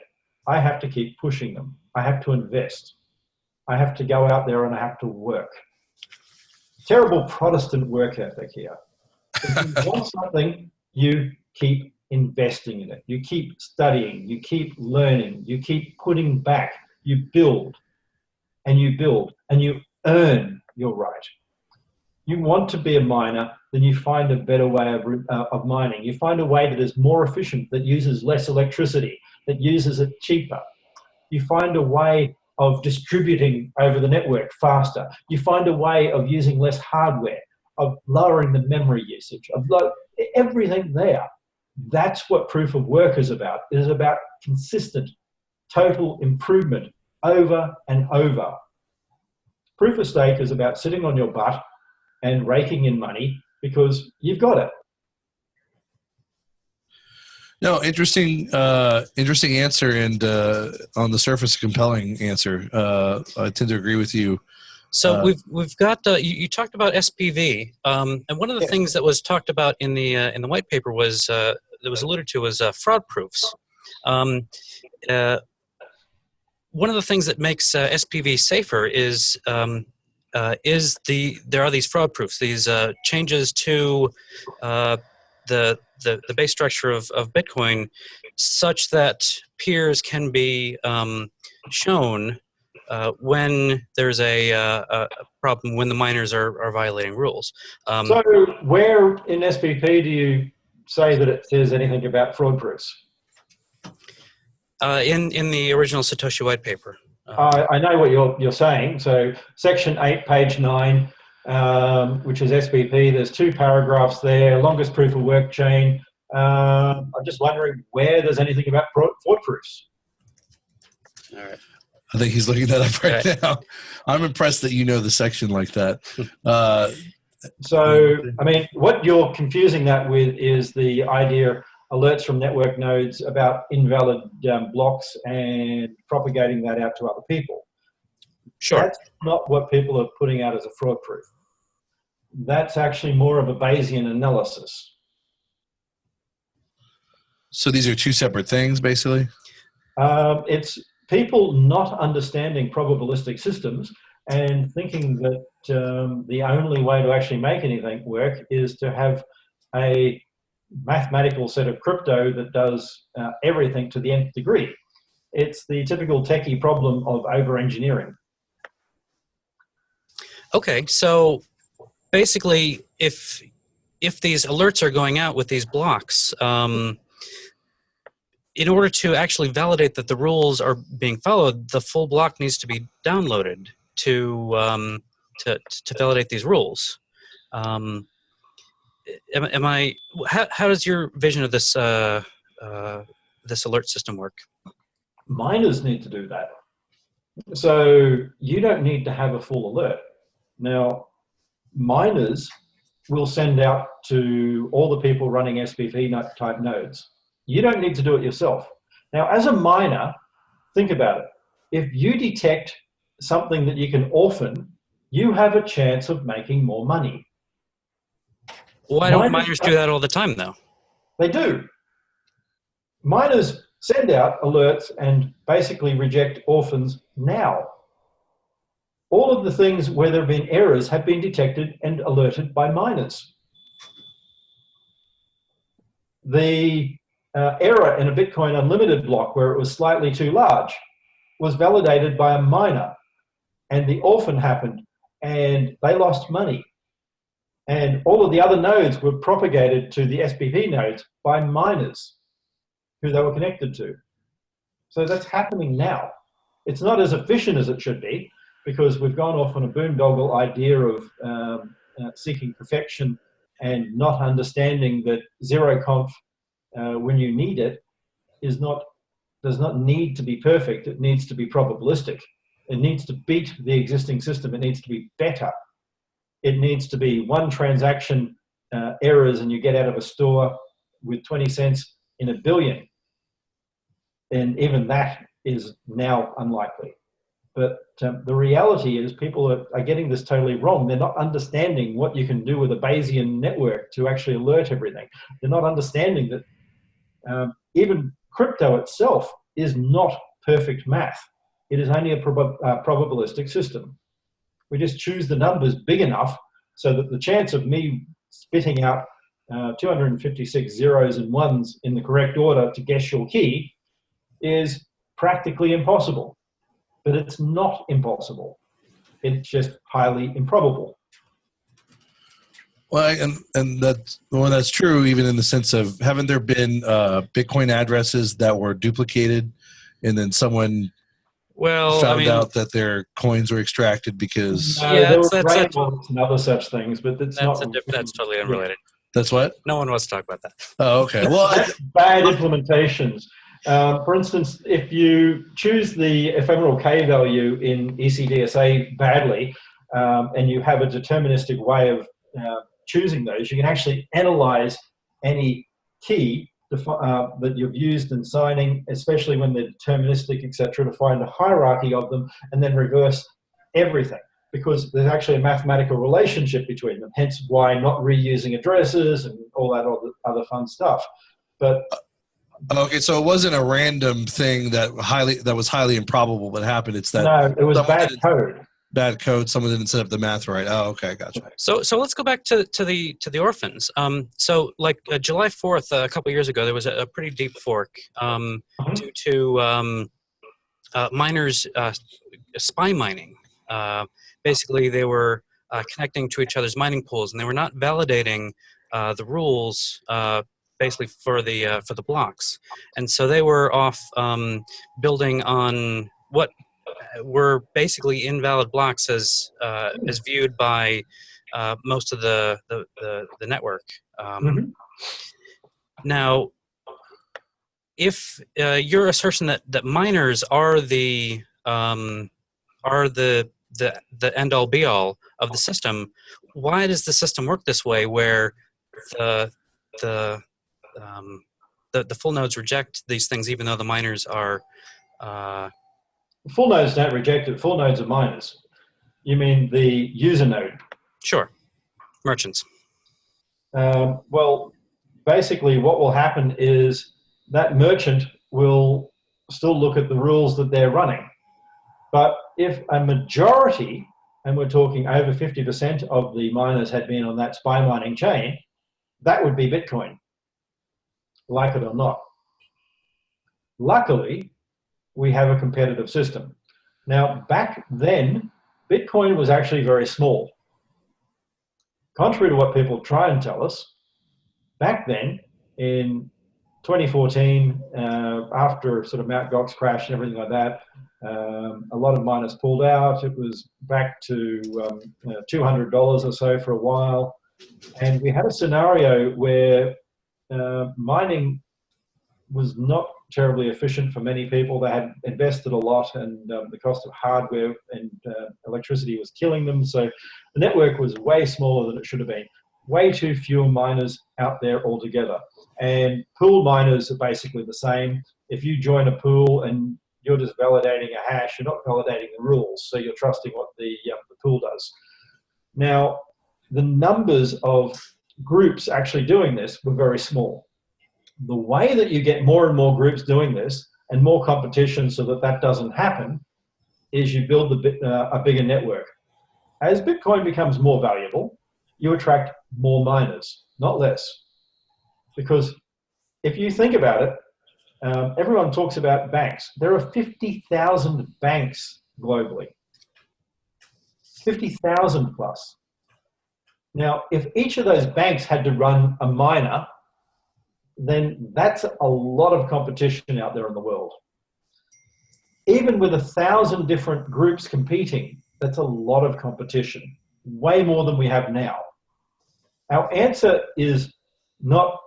J: I have to keep pushing them. I have to invest. I have to go out there and I have to work. Terrible Protestant work ethic here. If you want something, you keep investing in it. You keep studying. You keep learning. You keep putting back. You build and you build and you earn your right. You want to be a miner, then you find a better way of mining. You find a way that is more efficient, that uses less electricity, that uses it cheaper. You find a way of distributing over the network faster. You find a way of using less hardware, of lowering the memory usage, of everything there. That's what proof of work is about. It is about consistent, total improvement over and over. Proof of stake is about sitting on your butt and raking in money because you've got it.
E: No, interesting answer, and on the surface, a compelling answer. I tend to agree with you.
K: So we've got you talked about SPV, and one of the things that was talked about in the white paper was that was alluded to was fraud proofs. One of the things that makes SPV safer is there are these fraud proofs, these changes to the base structure of Bitcoin, such that peers can be shown when there's a problem, when the miners are violating rules.
J: So where in SPP do you say that it says anything about fraud proofs?
K: In the original Satoshi white paper.
J: I know what you're saying. So section 8, page 9, which is SPP, there's 2 paragraphs there, longest proof of work chain. I'm just wondering where there's anything about fraud proofs.
K: All right.
E: I think he's looking that up right now. I'm impressed that you know the section like that.
J: So, I mean, what you're confusing that with is the idea alerts from network nodes about invalid blocks and propagating that out to other people.
K: Sure.
J: That's not what people are putting out as a fraud proof. That's actually more of a Bayesian analysis.
E: So these are 2 separate things, basically?
J: It's people not understanding probabilistic systems and thinking that the only way to actually make anything work is to have a mathematical set of crypto that does everything to the nth degree. It's the typical techie problem of over-engineering.
K: Okay, so basically, if these alerts are going out with these blocks, in order to actually validate that the rules are being followed, the full block needs to be downloaded to validate these rules. How does your vision of this this alert system work?
J: Miners need to do that. So you don't need to have a full alert. Now, miners will send out to all the people running SPV type nodes. You don't need to do it yourself. Now, as a miner, think about it. If you detect something that you can orphan, you have a chance of making more money.
K: Why don't miners do that all the time, though?
J: They do. Miners send out alerts and basically reject orphans now. All of the things where there have been errors have been detected and alerted by miners. The error in a Bitcoin Unlimited block where it was slightly too large was validated by a miner, and the orphan happened and they lost money. And all of the other nodes were propagated to the SPV nodes by miners who they were connected to. So that's happening now. It's not as efficient as it should be because we've gone off on a boondoggle idea of seeking perfection and not understanding that zero conf, when you need it, does not need to be perfect. It needs to be probabilistic. It needs to beat the existing system. It needs to be better. It needs to be one transaction errors and you get out of a store with 20 cents in a billion. And even that is now unlikely. But the reality is people are getting this totally wrong. They're not understanding what you can do with a Bayesian network to actually alert everything. They're not understanding that even crypto itself is not perfect math. It is only a probabilistic system. We just choose the numbers big enough so that the chance of me spitting out 256 zeros and ones in the correct order to guess your key is practically impossible. But it's not impossible. It's just highly improbable.
E: Well, and that's true even in the sense of, haven't there been Bitcoin addresses that were duplicated and then someone found out that their coins were extracted because...
J: there were brain wallets and other such things, but that's
K: totally unrelated.
E: That's what?
K: No one wants to talk about that.
E: Oh, okay. Well,
J: that's bad implementations. For instance, if you choose the ephemeral K value in ECDSA badly, and you have a deterministic way of choosing those, you can actually analyze any key that you've used in signing, especially when they're deterministic, etc., to find a hierarchy of them and then reverse everything, because there's actually a mathematical relationship between them, hence why not reusing addresses and all that other fun stuff. But
E: okay, so it wasn't a random thing that was highly improbable but happened. It's that
J: no, it was bad code.
E: Bad code. Someone didn't set up the math right. Oh, okay, gotcha.
K: So let's go back to the orphans. So like July 4th, a couple years ago, there was a pretty deep fork due to miners spy mining. Basically, they were connecting to each other's mining pools, and they were not validating the rules. Basically for the blocks, and so they were off building on what were basically invalid blocks as viewed by most of the network. Now, if your assertion that miners are the end all be all of the system, why does the system work this way, where the full nodes reject these things, even though the miners are...
J: Full nodes don't reject it. Full nodes are miners. You mean the user node?
K: Sure. Merchants.
J: Well, basically what will happen is that merchant will still look at the rules that they're running. But if a majority, and we're talking over 50% of the miners had been on that spy mining chain, that would be Bitcoin, like it or not. Luckily, we have a competitive system. Now, back then, Bitcoin was actually very small. Contrary to what people try and tell us, back then, in 2014, after sort of Mt. Gox crash and everything like that, a lot of miners pulled out. It was back to $200 or so for a while. And we had a scenario where mining was not terribly efficient for many people. They had invested a lot, and the cost of hardware and electricity was killing them. So the network was way smaller than it should have been. way too few miners out there altogether. And pool miners are basically the same. If you join a pool and you're just validating a hash, you're not validating the rules, so you're trusting what the pool does. Now, the numbers of groups actually doing this were very small. The way that you get more and more groups doing this and more competition so that that doesn't happen is you build a bigger network. As Bitcoin becomes more valuable, you attract more miners, not less. Because if you think about it, everyone talks about banks. There are 50,000 banks globally. 50,000 plus. Now, if each of those banks had to run a miner, then that's a lot of competition out there in the world. Even with 1,000 different groups competing, that's a lot of competition, way more than we have now. Our answer is not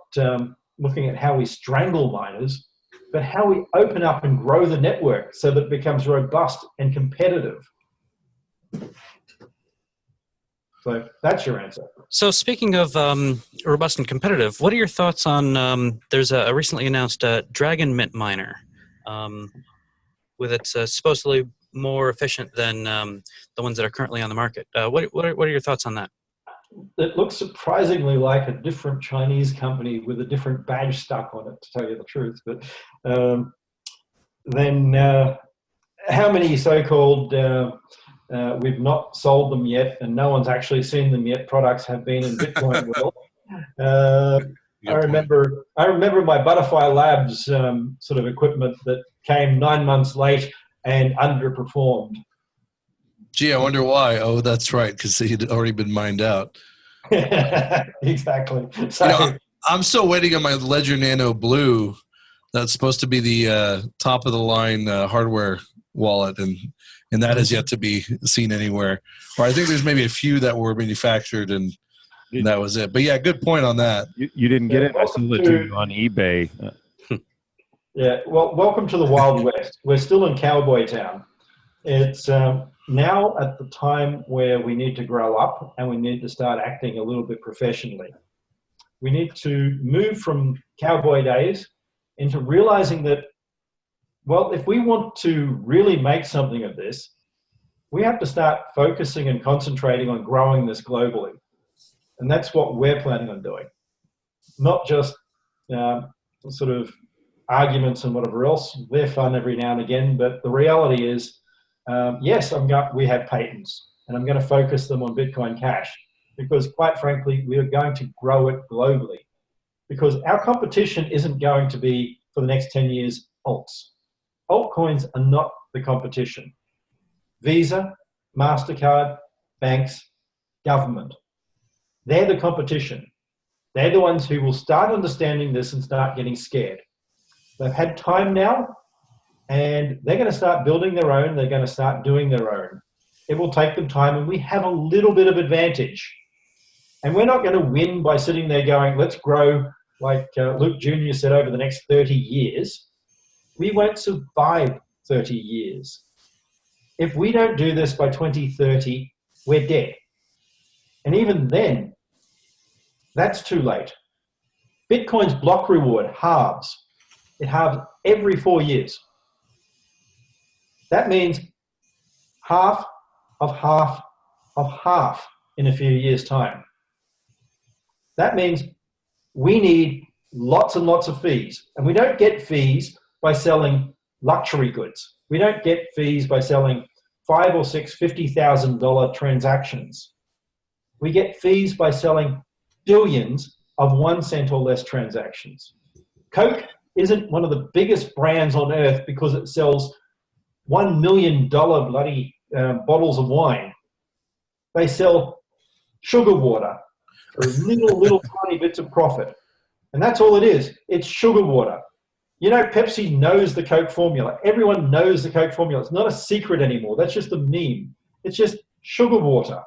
J: looking at how we strangle miners, but how we open up and grow the network so that it becomes robust and competitive. So that's your answer. So
K: speaking of robust and competitive, what are your thoughts on, there's a recently announced Dragon Mint miner with its supposedly more efficient than the ones that are currently on the market. What are your thoughts on that?
J: It looks surprisingly like a different Chinese company with a different badge stuck on it, to tell you the truth. But then how many so-called we've not sold them yet and no one's actually seen them yet products have been in Bitcoin world? I remember my Butterfly Labs sort of equipment that came 9 months late and underperformed.
E: Gee, I wonder why. Oh, that's right, because he'd already been mined out.
J: Exactly. So,
E: I'm still waiting on my Ledger Nano Blue. That's supposed to be the top of the line hardware wallet, and that has yet to be seen anywhere. Or I think there's maybe a few that were manufactured, and that was it. But yeah, good point on that.
F: You didn't get it. I sold it to you on eBay.
J: Yeah. Well, welcome to the Wild West. We're still in Cowboy Town. It's now at the time where we need to grow up and we need to start acting a little bit professionally. We need to move from cowboy days into realizing that, well, if we want to really make something of this, we have to start focusing and concentrating on growing this globally. And that's what we're planning on doing. Not just sort of arguments and whatever else. They're fun every now and again, but the reality is, yes, we have patents, and I'm going to focus them on Bitcoin Cash because, quite frankly, we are going to grow it globally because our competition isn't going to be, for the next 10 years, alts. Altcoins are not the competition. Visa, MasterCard, banks, government, they're the competition. They're the ones who will start understanding this and start getting scared. They've had time now, and they're going to start building their own. They're going to start doing their own. It will take them time, and we have a little bit of advantage. And we're not going to win by sitting there going, let's grow, like Luke Jr. said, over the next 30 years. We won't survive 30 years. If we don't do this by 2030, we're dead. And even then, that's too late. Bitcoin's block reward halves. It halves every 4 years. That means half of half of half in a few years' time. That means we need lots and lots of fees. And we don't get fees by selling luxury goods. We don't get fees by selling $5,000 or $6,000, $50,000 transactions. We get fees by selling billions of 1 cent or less transactions. Coke isn't one of the biggest brands on earth because it sells $1 million bloody bottles of wine. They sell sugar water for little tiny bits of profit. And that's all it is. It's sugar water. You know, Pepsi knows the Coke formula. Everyone knows the Coke formula. It's not a secret anymore. That's just a meme. It's just sugar water.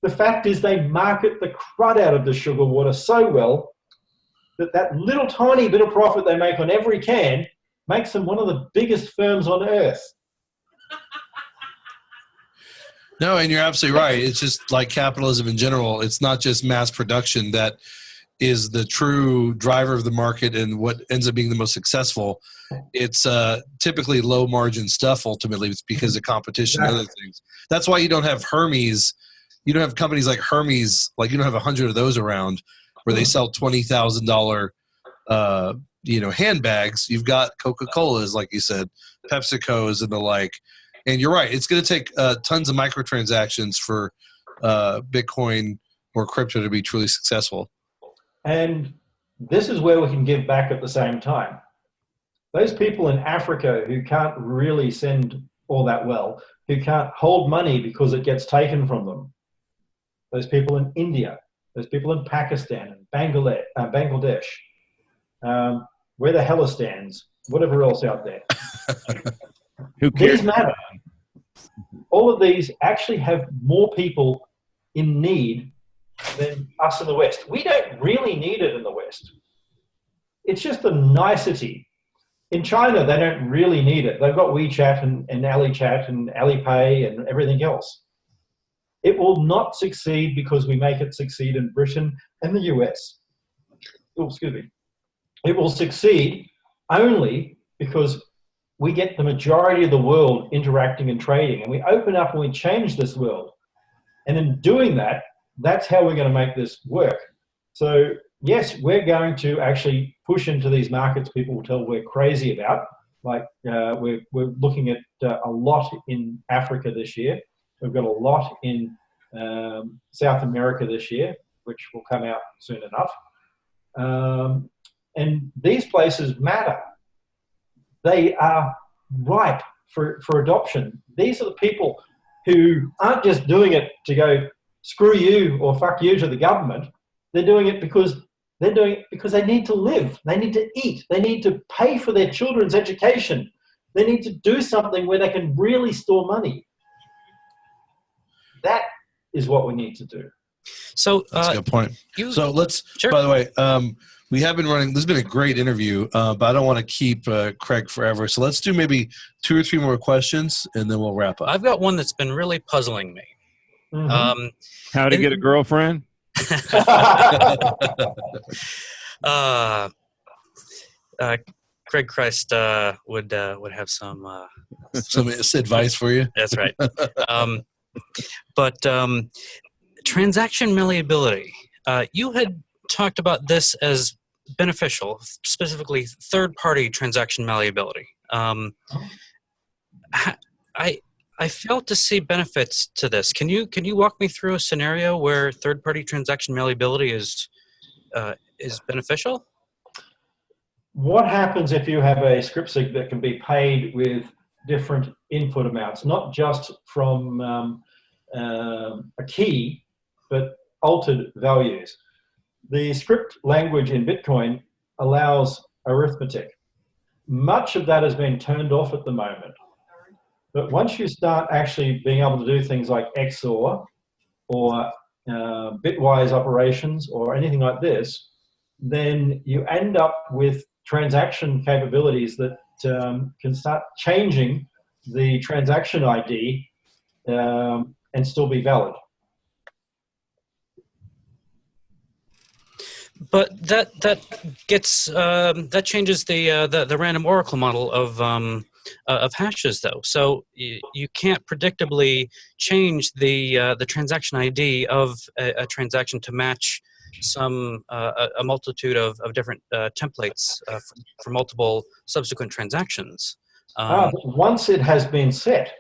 J: The fact is they market the crud out of the sugar water so well that little tiny bit of profit they make on every can makes them one of the biggest firms on earth.
E: No, and you're absolutely right. It's just like capitalism in general. It's not just mass production that is the true driver of the market and what ends up being the most successful. It's typically low margin stuff ultimately because of competition and other things. That's why you don't have Hermes. You don't have companies like Hermes, like you don't have 100 of those around where they sell $20,000 handbags. You've got Coca-Cola's, like you said, PepsiCo's and the like. And you're right. It's going to take tons of microtransactions for Bitcoin or crypto to be truly successful.
J: And this is where we can give back at the same time. Those people in Africa who can't really send all that well, who can't hold money because it gets taken from them, those people in India, those people in Pakistan and Bangladesh, where the Helistans, whatever else out there.
F: Who cares?
J: These matter. All of these actually have more people in need than us in the West. We don't really need it in the West. It's just a nicety. In China, they don't really need it. They've got WeChat and AliChat and Alipay and everything else. It will not succeed because we make it succeed in Britain and the US. Oh, excuse me. It will succeed only because we get the majority of the world interacting and trading, and we open up and we change this world. And in doing that, that's how we're going to make this work. So yes, we're going to actually push into these markets people will tell we're crazy about. Like we're looking at a lot in Africa this year. We've got a lot in South America this year, which will come out soon enough. And these places matter. They are ripe for adoption. These are the people who aren't just doing it to go, screw you or fuck you to the government. They're doing it because they need to live. They need to eat. They need to pay for their children's education. They need to do something where they can really store money. That is what we need to do.
K: So
E: that's a good point. So let's, by the way, we have been running, this has been a great interview, but I don't want to keep Craig forever. So let's do maybe 2 or 3 more questions and then we'll wrap up.
K: I've got one that's been really puzzling me.
J: Mm-hmm.
F: How to get a girlfriend?
K: Craig Christ would have some
E: advice for you.
K: That's right. But transaction malleability. You had talked about this as beneficial, specifically third-party transaction malleability. I failed to see benefits to this. Can you walk me through a scenario where third-party transaction malleability is beneficial?
J: What happens if you have a script sig that can be paid with different input amounts, not just from a key, but altered values? The script language in Bitcoin allows arithmetic. Much of that has been turned off at the moment. But once you start actually being able to do things like XOR or bitwise operations or anything like this, then you end up with transaction capabilities that can start changing the transaction ID and still be valid.
K: But that gets that changes the random oracle model of hashes, though. So you can't predictably change the transaction ID of a transaction to match a multitude of different templates for multiple subsequent transactions.
J: Once it has been set,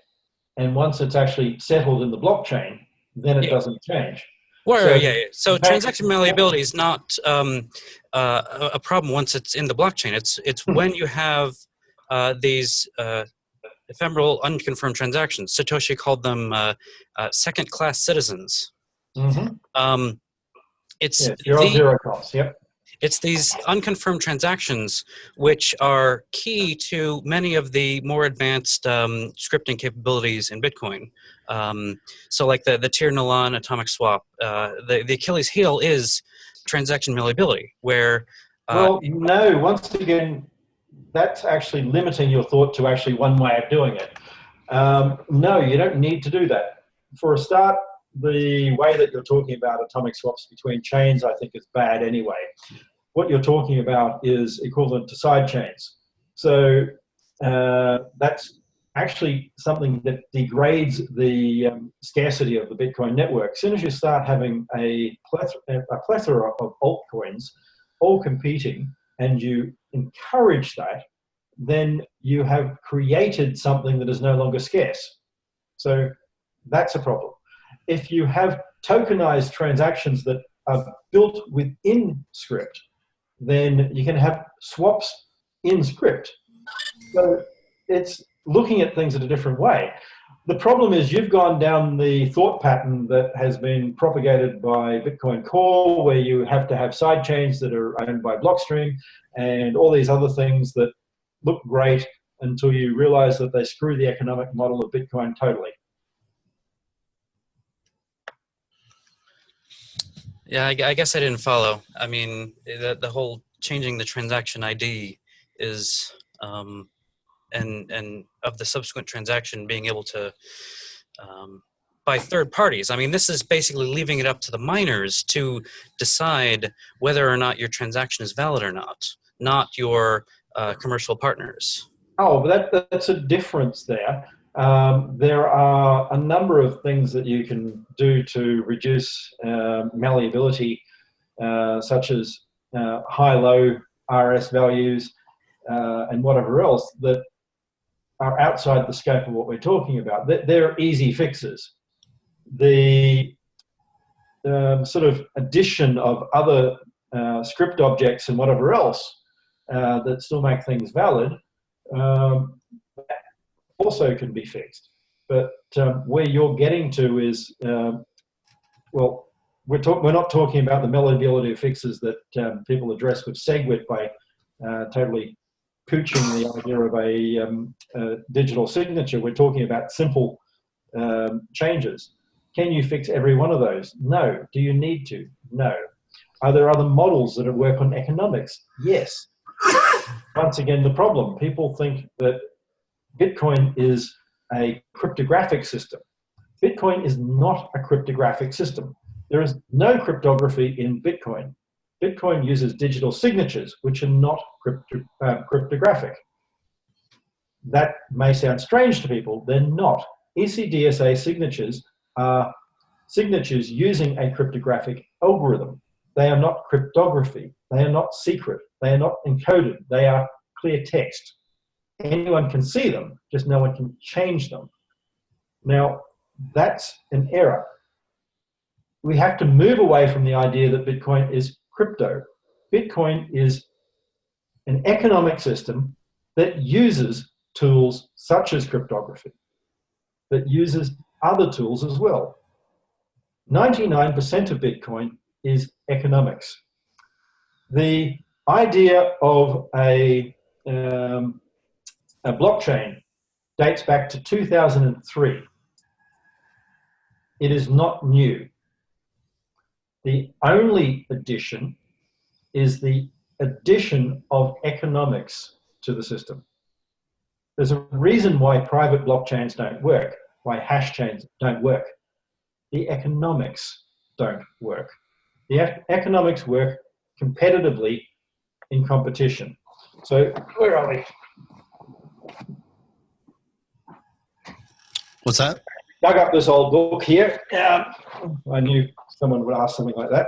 J: and once it's actually settled in the blockchain, then it doesn't change.
K: Well, so transaction malleability is not a problem once it's in the blockchain. It's when you have these ephemeral, unconfirmed transactions. Satoshi called them second-class citizens.
J: Mm-hmm.
K: It's
J: zero costs. Yep.
K: It's these unconfirmed transactions which are key to many of the more advanced scripting capabilities in Bitcoin. So like the Tir-Nalan atomic swap, the Achilles heel is transaction malleability, where...
J: well, no, once again, that's actually limiting your thought to actually one way of doing it. No, you don't need to do that. for a start, the way that you're talking about atomic swaps between chains, I think, is bad anyway. What you're talking about is equivalent to side chains. So that's actually something that degrades the scarcity of the Bitcoin network. As soon as you start having a plethora of altcoins all competing, and you encourage that, then you have created something that is no longer scarce. So that's a problem. If you have tokenized transactions that are built within script, then you can have swaps in script. So it's looking at things in a different way. The problem is you've gone down the thought pattern that has been propagated by Bitcoin Core, where you have to have side chains that are owned by Blockstream and all these other things that look great until you realize that they screw the economic model of Bitcoin totally.
K: Yeah, I guess I didn't follow. I mean, the whole changing the transaction ID is, and of the subsequent transaction being able to, by third parties. I mean, this is basically leaving it up to the miners to decide whether or not your transaction is valid or not your commercial partners.
J: Oh, but that's a difference there. There are a number of things that you can do to reduce malleability, such as high-low RS values and whatever else that are outside the scope of what we're talking about. They're easy fixes. The sort of addition of other script objects and whatever else that still make things valid also can be fixed. But where you're getting to is, well, we're not talking about the malleability fixes that people address with SegWit by totally pooching the idea of a digital signature. We're talking about simple changes. Can you fix every one of those? No. Do you need to? No. Are there other models that work on economics? Yes. Once again, the problem, people think that Bitcoin is a cryptographic system. Bitcoin is not a cryptographic system. There is no cryptography in Bitcoin. Bitcoin uses digital signatures, which are not cryptographic. That may sound strange to people. They're not. ECDSA signatures are signatures using a cryptographic algorithm. They are not cryptography. They are not secret. They are not encoded. They are clear text. Anyone can see them, just no one can change them. Now, that's an error. We have to move away from the idea that Bitcoin is crypto. Bitcoin is an economic system that uses tools such as cryptography, that uses other tools as well. 99% of Bitcoin is economics. The idea of a blockchain dates back to 2003. It is not new. The only addition is the addition of economics to the system. There's a reason why private blockchains don't work, why hash chains don't work. The economics don't work. The economics work competitively in competition. So where are we?
E: What's that?
J: Dug up this old book here. I knew someone would ask something like that.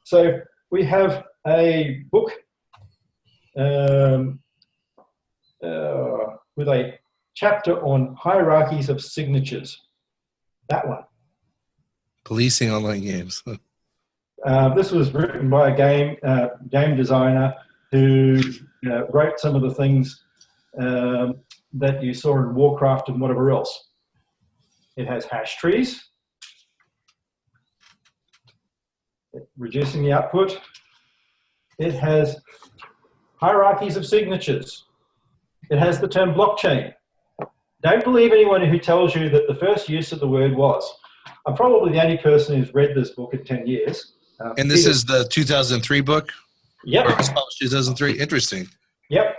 J: So we have a book with a chapter on hierarchies of signatures. That one.
E: Policing online games.
J: This was written by a game designer who wrote some of the things that you saw in Warcraft and whatever else. It has hash trees, reducing the output. It has hierarchies of signatures. It has the term blockchain. Don't believe anyone who tells you that the first use of the word was. I'm probably the only person who's read this book in 10 years.
E: And this is the 2003 book?
J: Yep.
E: Or it was published 2003? Interesting.
J: Yep.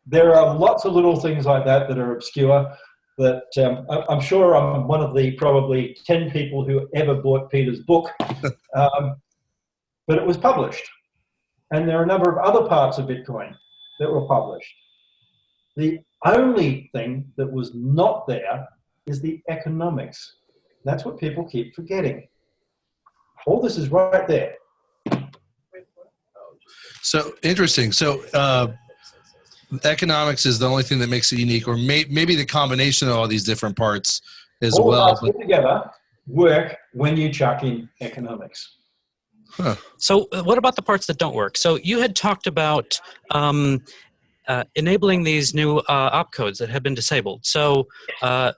J: There are lots of little things like that that are obscure. that I'm sure I'm one of the probably 10 people who ever bought Peter's book, but it was published. And there are a number of other parts of Bitcoin that were published. The only thing that was not there is the economics. That's what people keep forgetting. All this is right there.
E: So interesting. So economics is the only thing that makes it unique, or maybe the combination of all these different parts as
J: all
E: well.
J: All the parts put together work when you chuck in economics.
E: Huh.
K: So what about the parts that don't work? So you had talked about enabling these new opcodes that have been disabled. So there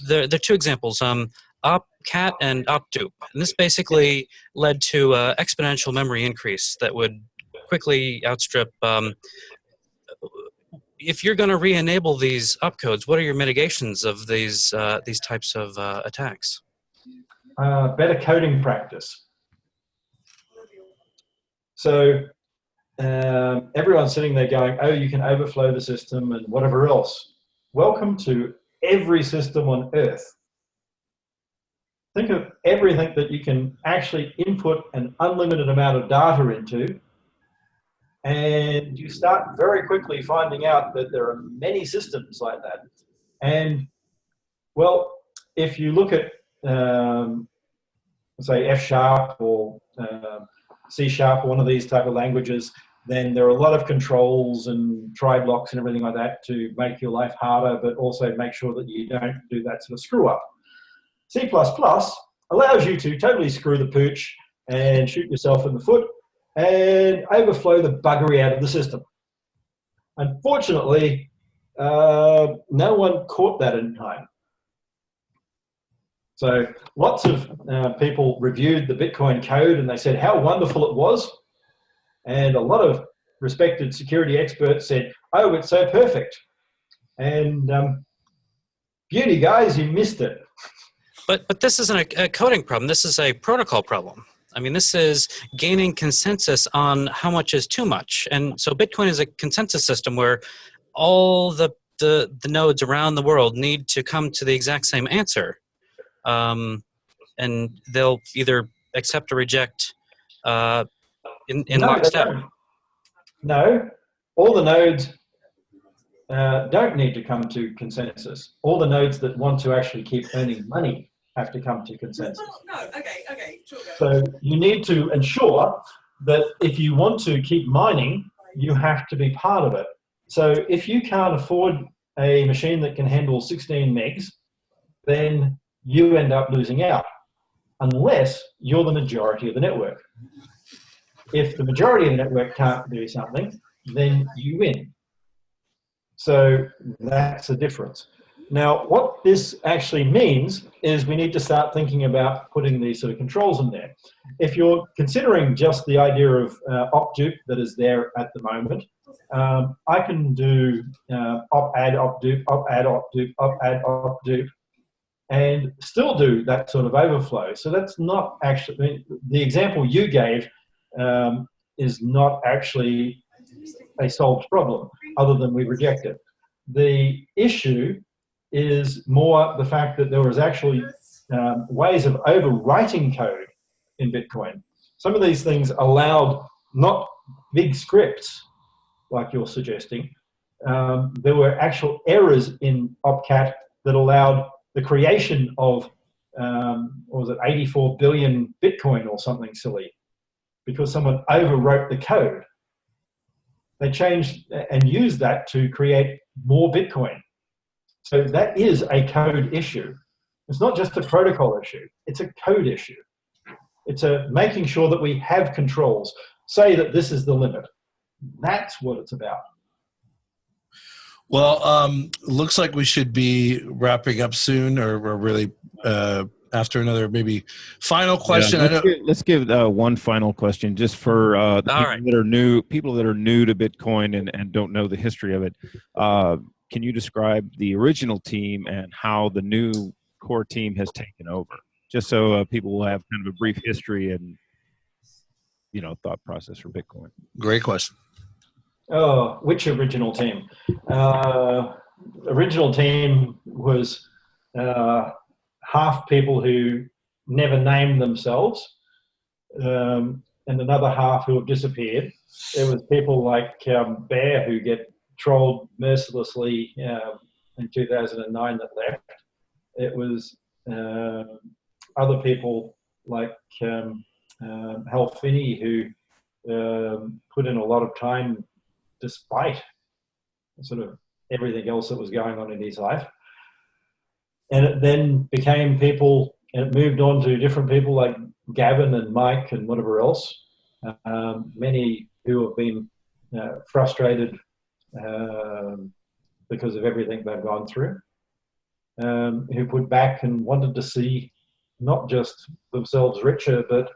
K: are two examples, opcat and opdupe. And this basically led to exponential memory increase that would quickly outstrip. If you're going to re-enable these opcodes, what are your mitigations of these types of attacks?
J: Better coding practice. So everyone's sitting there going, oh, you can overflow the system and whatever else. Welcome to every system on Earth. Think of everything that you can actually input an unlimited amount of data into, and you start very quickly finding out that there are many systems like that. And, well, if you look at, say, F# or C# or one of these type of languages, then there are a lot of controls and try blocks and everything like that to make your life harder, but also make sure that you don't do that sort of screw up. C++ allows you to totally screw the pooch and shoot yourself in the foot and overflow the buggery out of the system. Unfortunately, no one caught that in time. So lots of people reviewed the Bitcoin code and they said how wonderful it was. And a lot of respected security experts said, oh, it's so perfect. And beauty, guys, you missed it.
K: But this isn't a coding problem. This is a protocol problem. I mean, this is gaining consensus on how much is too much. And so Bitcoin is a consensus system where all the nodes around the world need to come to the exact same answer. And they'll either accept or reject in lockstep.
J: No, all the nodes don't need to come to consensus. All the nodes that want to actually keep earning money have to come to consensus.
G: No, okay, sure.
J: So you need to ensure that if you want to keep mining, you have to be part of it. So if you can't afford a machine that can handle 16 megs, then you end up losing out, unless you're the majority of the network. If the majority of the network can't do something, then you win. So that's the difference. Now, what this actually means is we need to start thinking about putting these sort of controls in there. If you're considering just the idea of opdupe that is there at the moment, I can do op-add, opdupe, op-add, opdupe, op-add, opdupe, and still do that sort of overflow. So that's not actually, I mean, the example you gave is not actually a solved problem, other than we reject it. The issue is more the fact that there was actually ways of overwriting code in Bitcoin. Some of these things allowed not big scripts, like you're suggesting. There were actual errors in opcat that allowed the creation of, what was it, 84 billion Bitcoin or something silly, because someone overwrote the code. They changed and used that to create more Bitcoin. So that is a code issue. It's not just a protocol issue, it's a code issue. It's a making sure that we have controls. Say that this is the limit. That's what it's about.
E: Well, looks like we should be wrapping up soon, or really after another maybe final question.
F: Yeah, let's give one final question, just for people that are new to Bitcoin and don't know the history of it. Can you describe the original team and how the new core team has taken over? Just so people will have kind of a brief history and thought process for Bitcoin.
E: Great question.
J: Oh, which original team? original team was half people who never named themselves, and another half who have disappeared. It was people like Bear, who get trolled mercilessly in 2009, that left. It was other people like Hal Finney, who put in a lot of time despite sort of everything else that was going on in his life. And it then became people, and it moved on to different people like Gavin and Mike and whatever else. Many who have been frustrated because of everything they've gone through, who put back and wanted to see not just themselves richer, but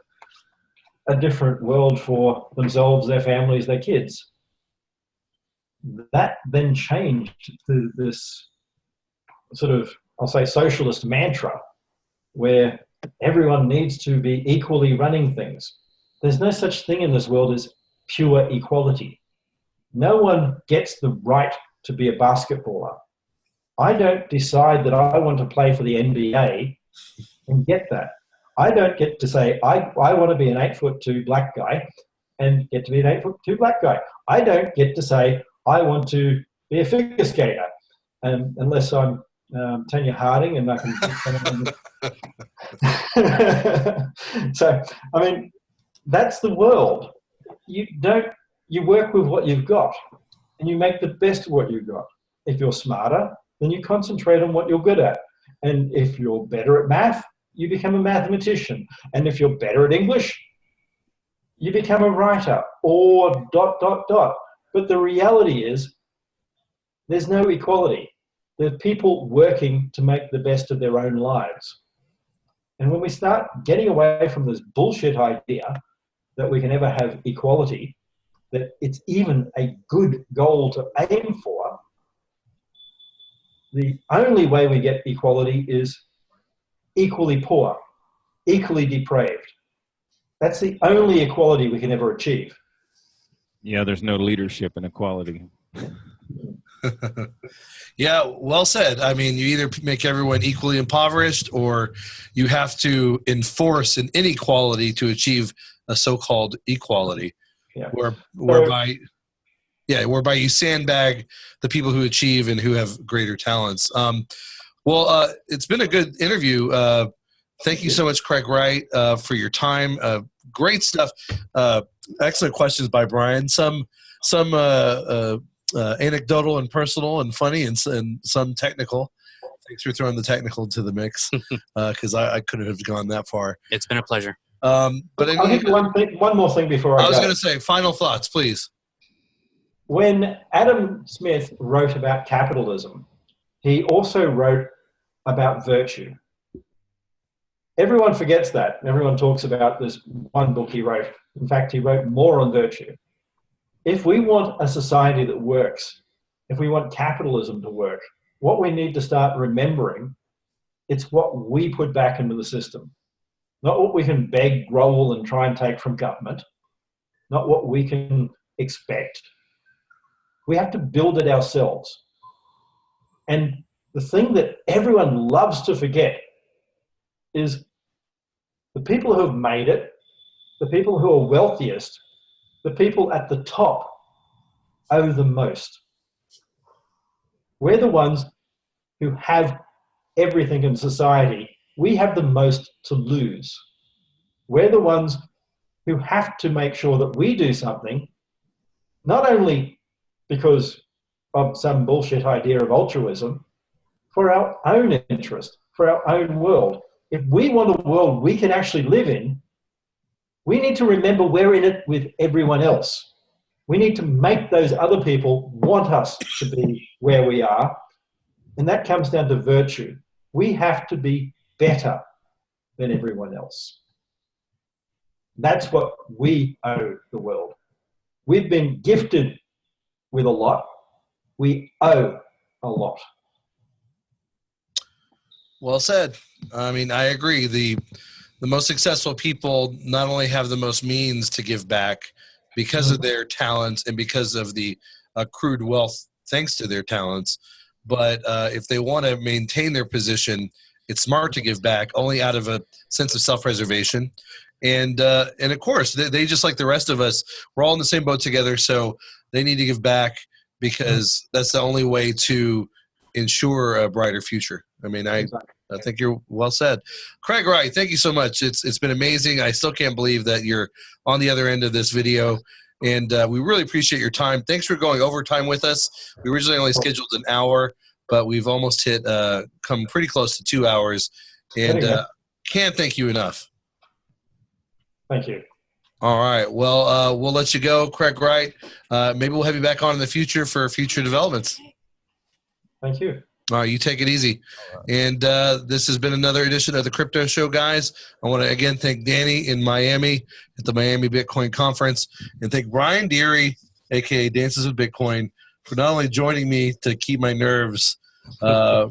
J: a different world for themselves, their families, their kids. That then changed to this sort of, I'll say, socialist mantra, where everyone needs to be equally running things. There's no such thing in this world as pure equality. No one gets the right to be a basketballer. I don't decide that I want to play for the NBA and get that. I don't get to say, I want to be an 8'2" black guy and get to be an 8'2" black guy. I don't get to say, I want to be a figure skater, unless I'm Tanya Harding and I can. So, I mean, that's the world. You work with what you've got and you make the best of what you've got. If you're smarter, then you concentrate on what you're good at. And if you're better at math, you become a mathematician. And if you're better at English, you become a writer, or ... But the reality is, there's no equality. There are people working to make the best of their own lives. And when we start getting away from this bullshit idea that we can ever have equality, that it's even a good goal to aim for, the only way we get equality is equally poor, equally depraved. That's the only equality we can ever achieve.
F: Yeah, there's no leadership in equality.
E: Yeah, well said. I mean, you either make everyone equally impoverished, or you have to enforce an inequality to achieve a so-called equality, whereby you sandbag the people who achieve and who have greater talents. It's been a good interview. Thank you so much, Craig Wright, for your time. Great stuff. Excellent questions by Brian. Some anecdotal and personal and funny, and some technical. Thanks for throwing the technical to the mix, because I couldn't have gone that far.
K: It's been a pleasure.
J: I'll hit one more thing before I go.
E: I was going to say, final thoughts, please.
J: When Adam Smith wrote about capitalism, he also wrote about virtue. Everyone forgets that. Everyone talks about this one book he wrote. In fact, he wrote more on virtue. If we want a society that works, if we want capitalism to work, what we need to start remembering, it's what we put back into the system. Not what we can beg, grovel, and try and take from government. Not what we can expect. We have to build it ourselves. And the thing that everyone loves to forget is the people who have made it, the people who are wealthiest, the people at the top owe the most. We're the ones who have everything in society. We have the most to lose. We're the ones who have to make sure that we do something, not only because of some bullshit idea of altruism, for our own interest, for our own world. If we want a world we can actually live in, we need to remember we're in it with everyone else. We need to make those other people want us to be where we are. And that comes down to virtue. We have to be better than everyone else. That's what we owe the world. We've been gifted with a lot. We owe a lot.
E: Well said. I mean, I agree. The most successful people not only have the most means to give back because of their talents and because of the accrued wealth thanks to their talents, but if they want to maintain their position, it's smart to give back only out of a sense of self-preservation. And of course, they just like the rest of us, we're all in the same boat together, so they need to give back because that's the only way to ensure a brighter future. I mean, I think you're well said. Craig Wright, thank you so much. It's been amazing. I still can't believe that you're on the other end of this video, and we really appreciate your time. Thanks for going overtime with us. We originally only scheduled an hour, but we've almost hit come pretty close to 2 hours, and can't thank you enough.
J: Thank you.
E: All right. Well, we'll let you go, Craig Wright. Maybe we'll have you back on in the future for future developments.
J: Thank you.
E: All right. You take it easy. And this has been another edition of the Crypto Show, guys. I want to again thank Danny in Miami at the Miami Bitcoin Conference, and thank Brian Deary, a.k.a. Dances with Bitcoin, for not only joining me to keep my nerves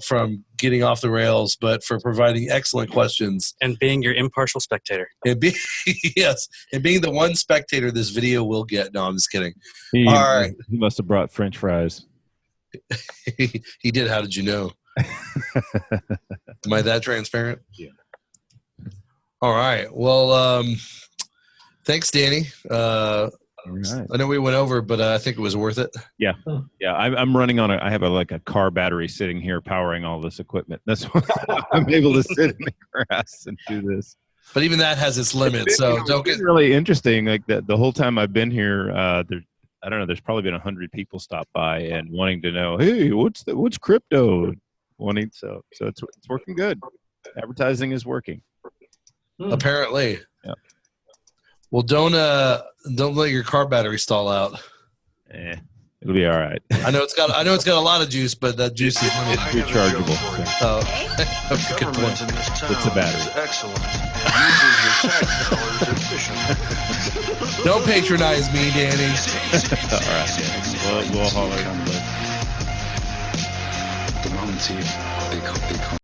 E: from getting off the rails, but for providing excellent questions.
K: And being your impartial spectator.
E: And yes, and being the one spectator this video will get. No, I'm just kidding.
F: He
E: right.
F: must have brought French fries.
E: He did. How did you know? Am I that transparent?
F: Yeah.
E: All right. Well, thanks, Danny.
F: All right.
E: I know we went over, but I think it was worth it.
F: Yeah, yeah. I'm running on I have a car battery sitting here powering all this equipment. That's why I'm able to sit in the grass and do this.
E: But even that has its limits. So don't get
F: really interesting. Like the whole time I've been here, I don't know. There's probably been 100 people stop by and wanting to know, hey, what's crypto? So it's working good. Advertising is working.
E: Apparently.
F: Yeah.
E: Well, don't let your car battery stall out.
F: It'll be all right.
E: I know it's got a lot of juice, but that juice is limited.
F: It's rechargeable.
E: Oh,
A: The government in this town
F: It's a battery.
A: is excellent and uses your tax dollars efficiently.
E: Don't patronize me, Danny.
F: All right, yeah. We'll holler on the
C: The moment you become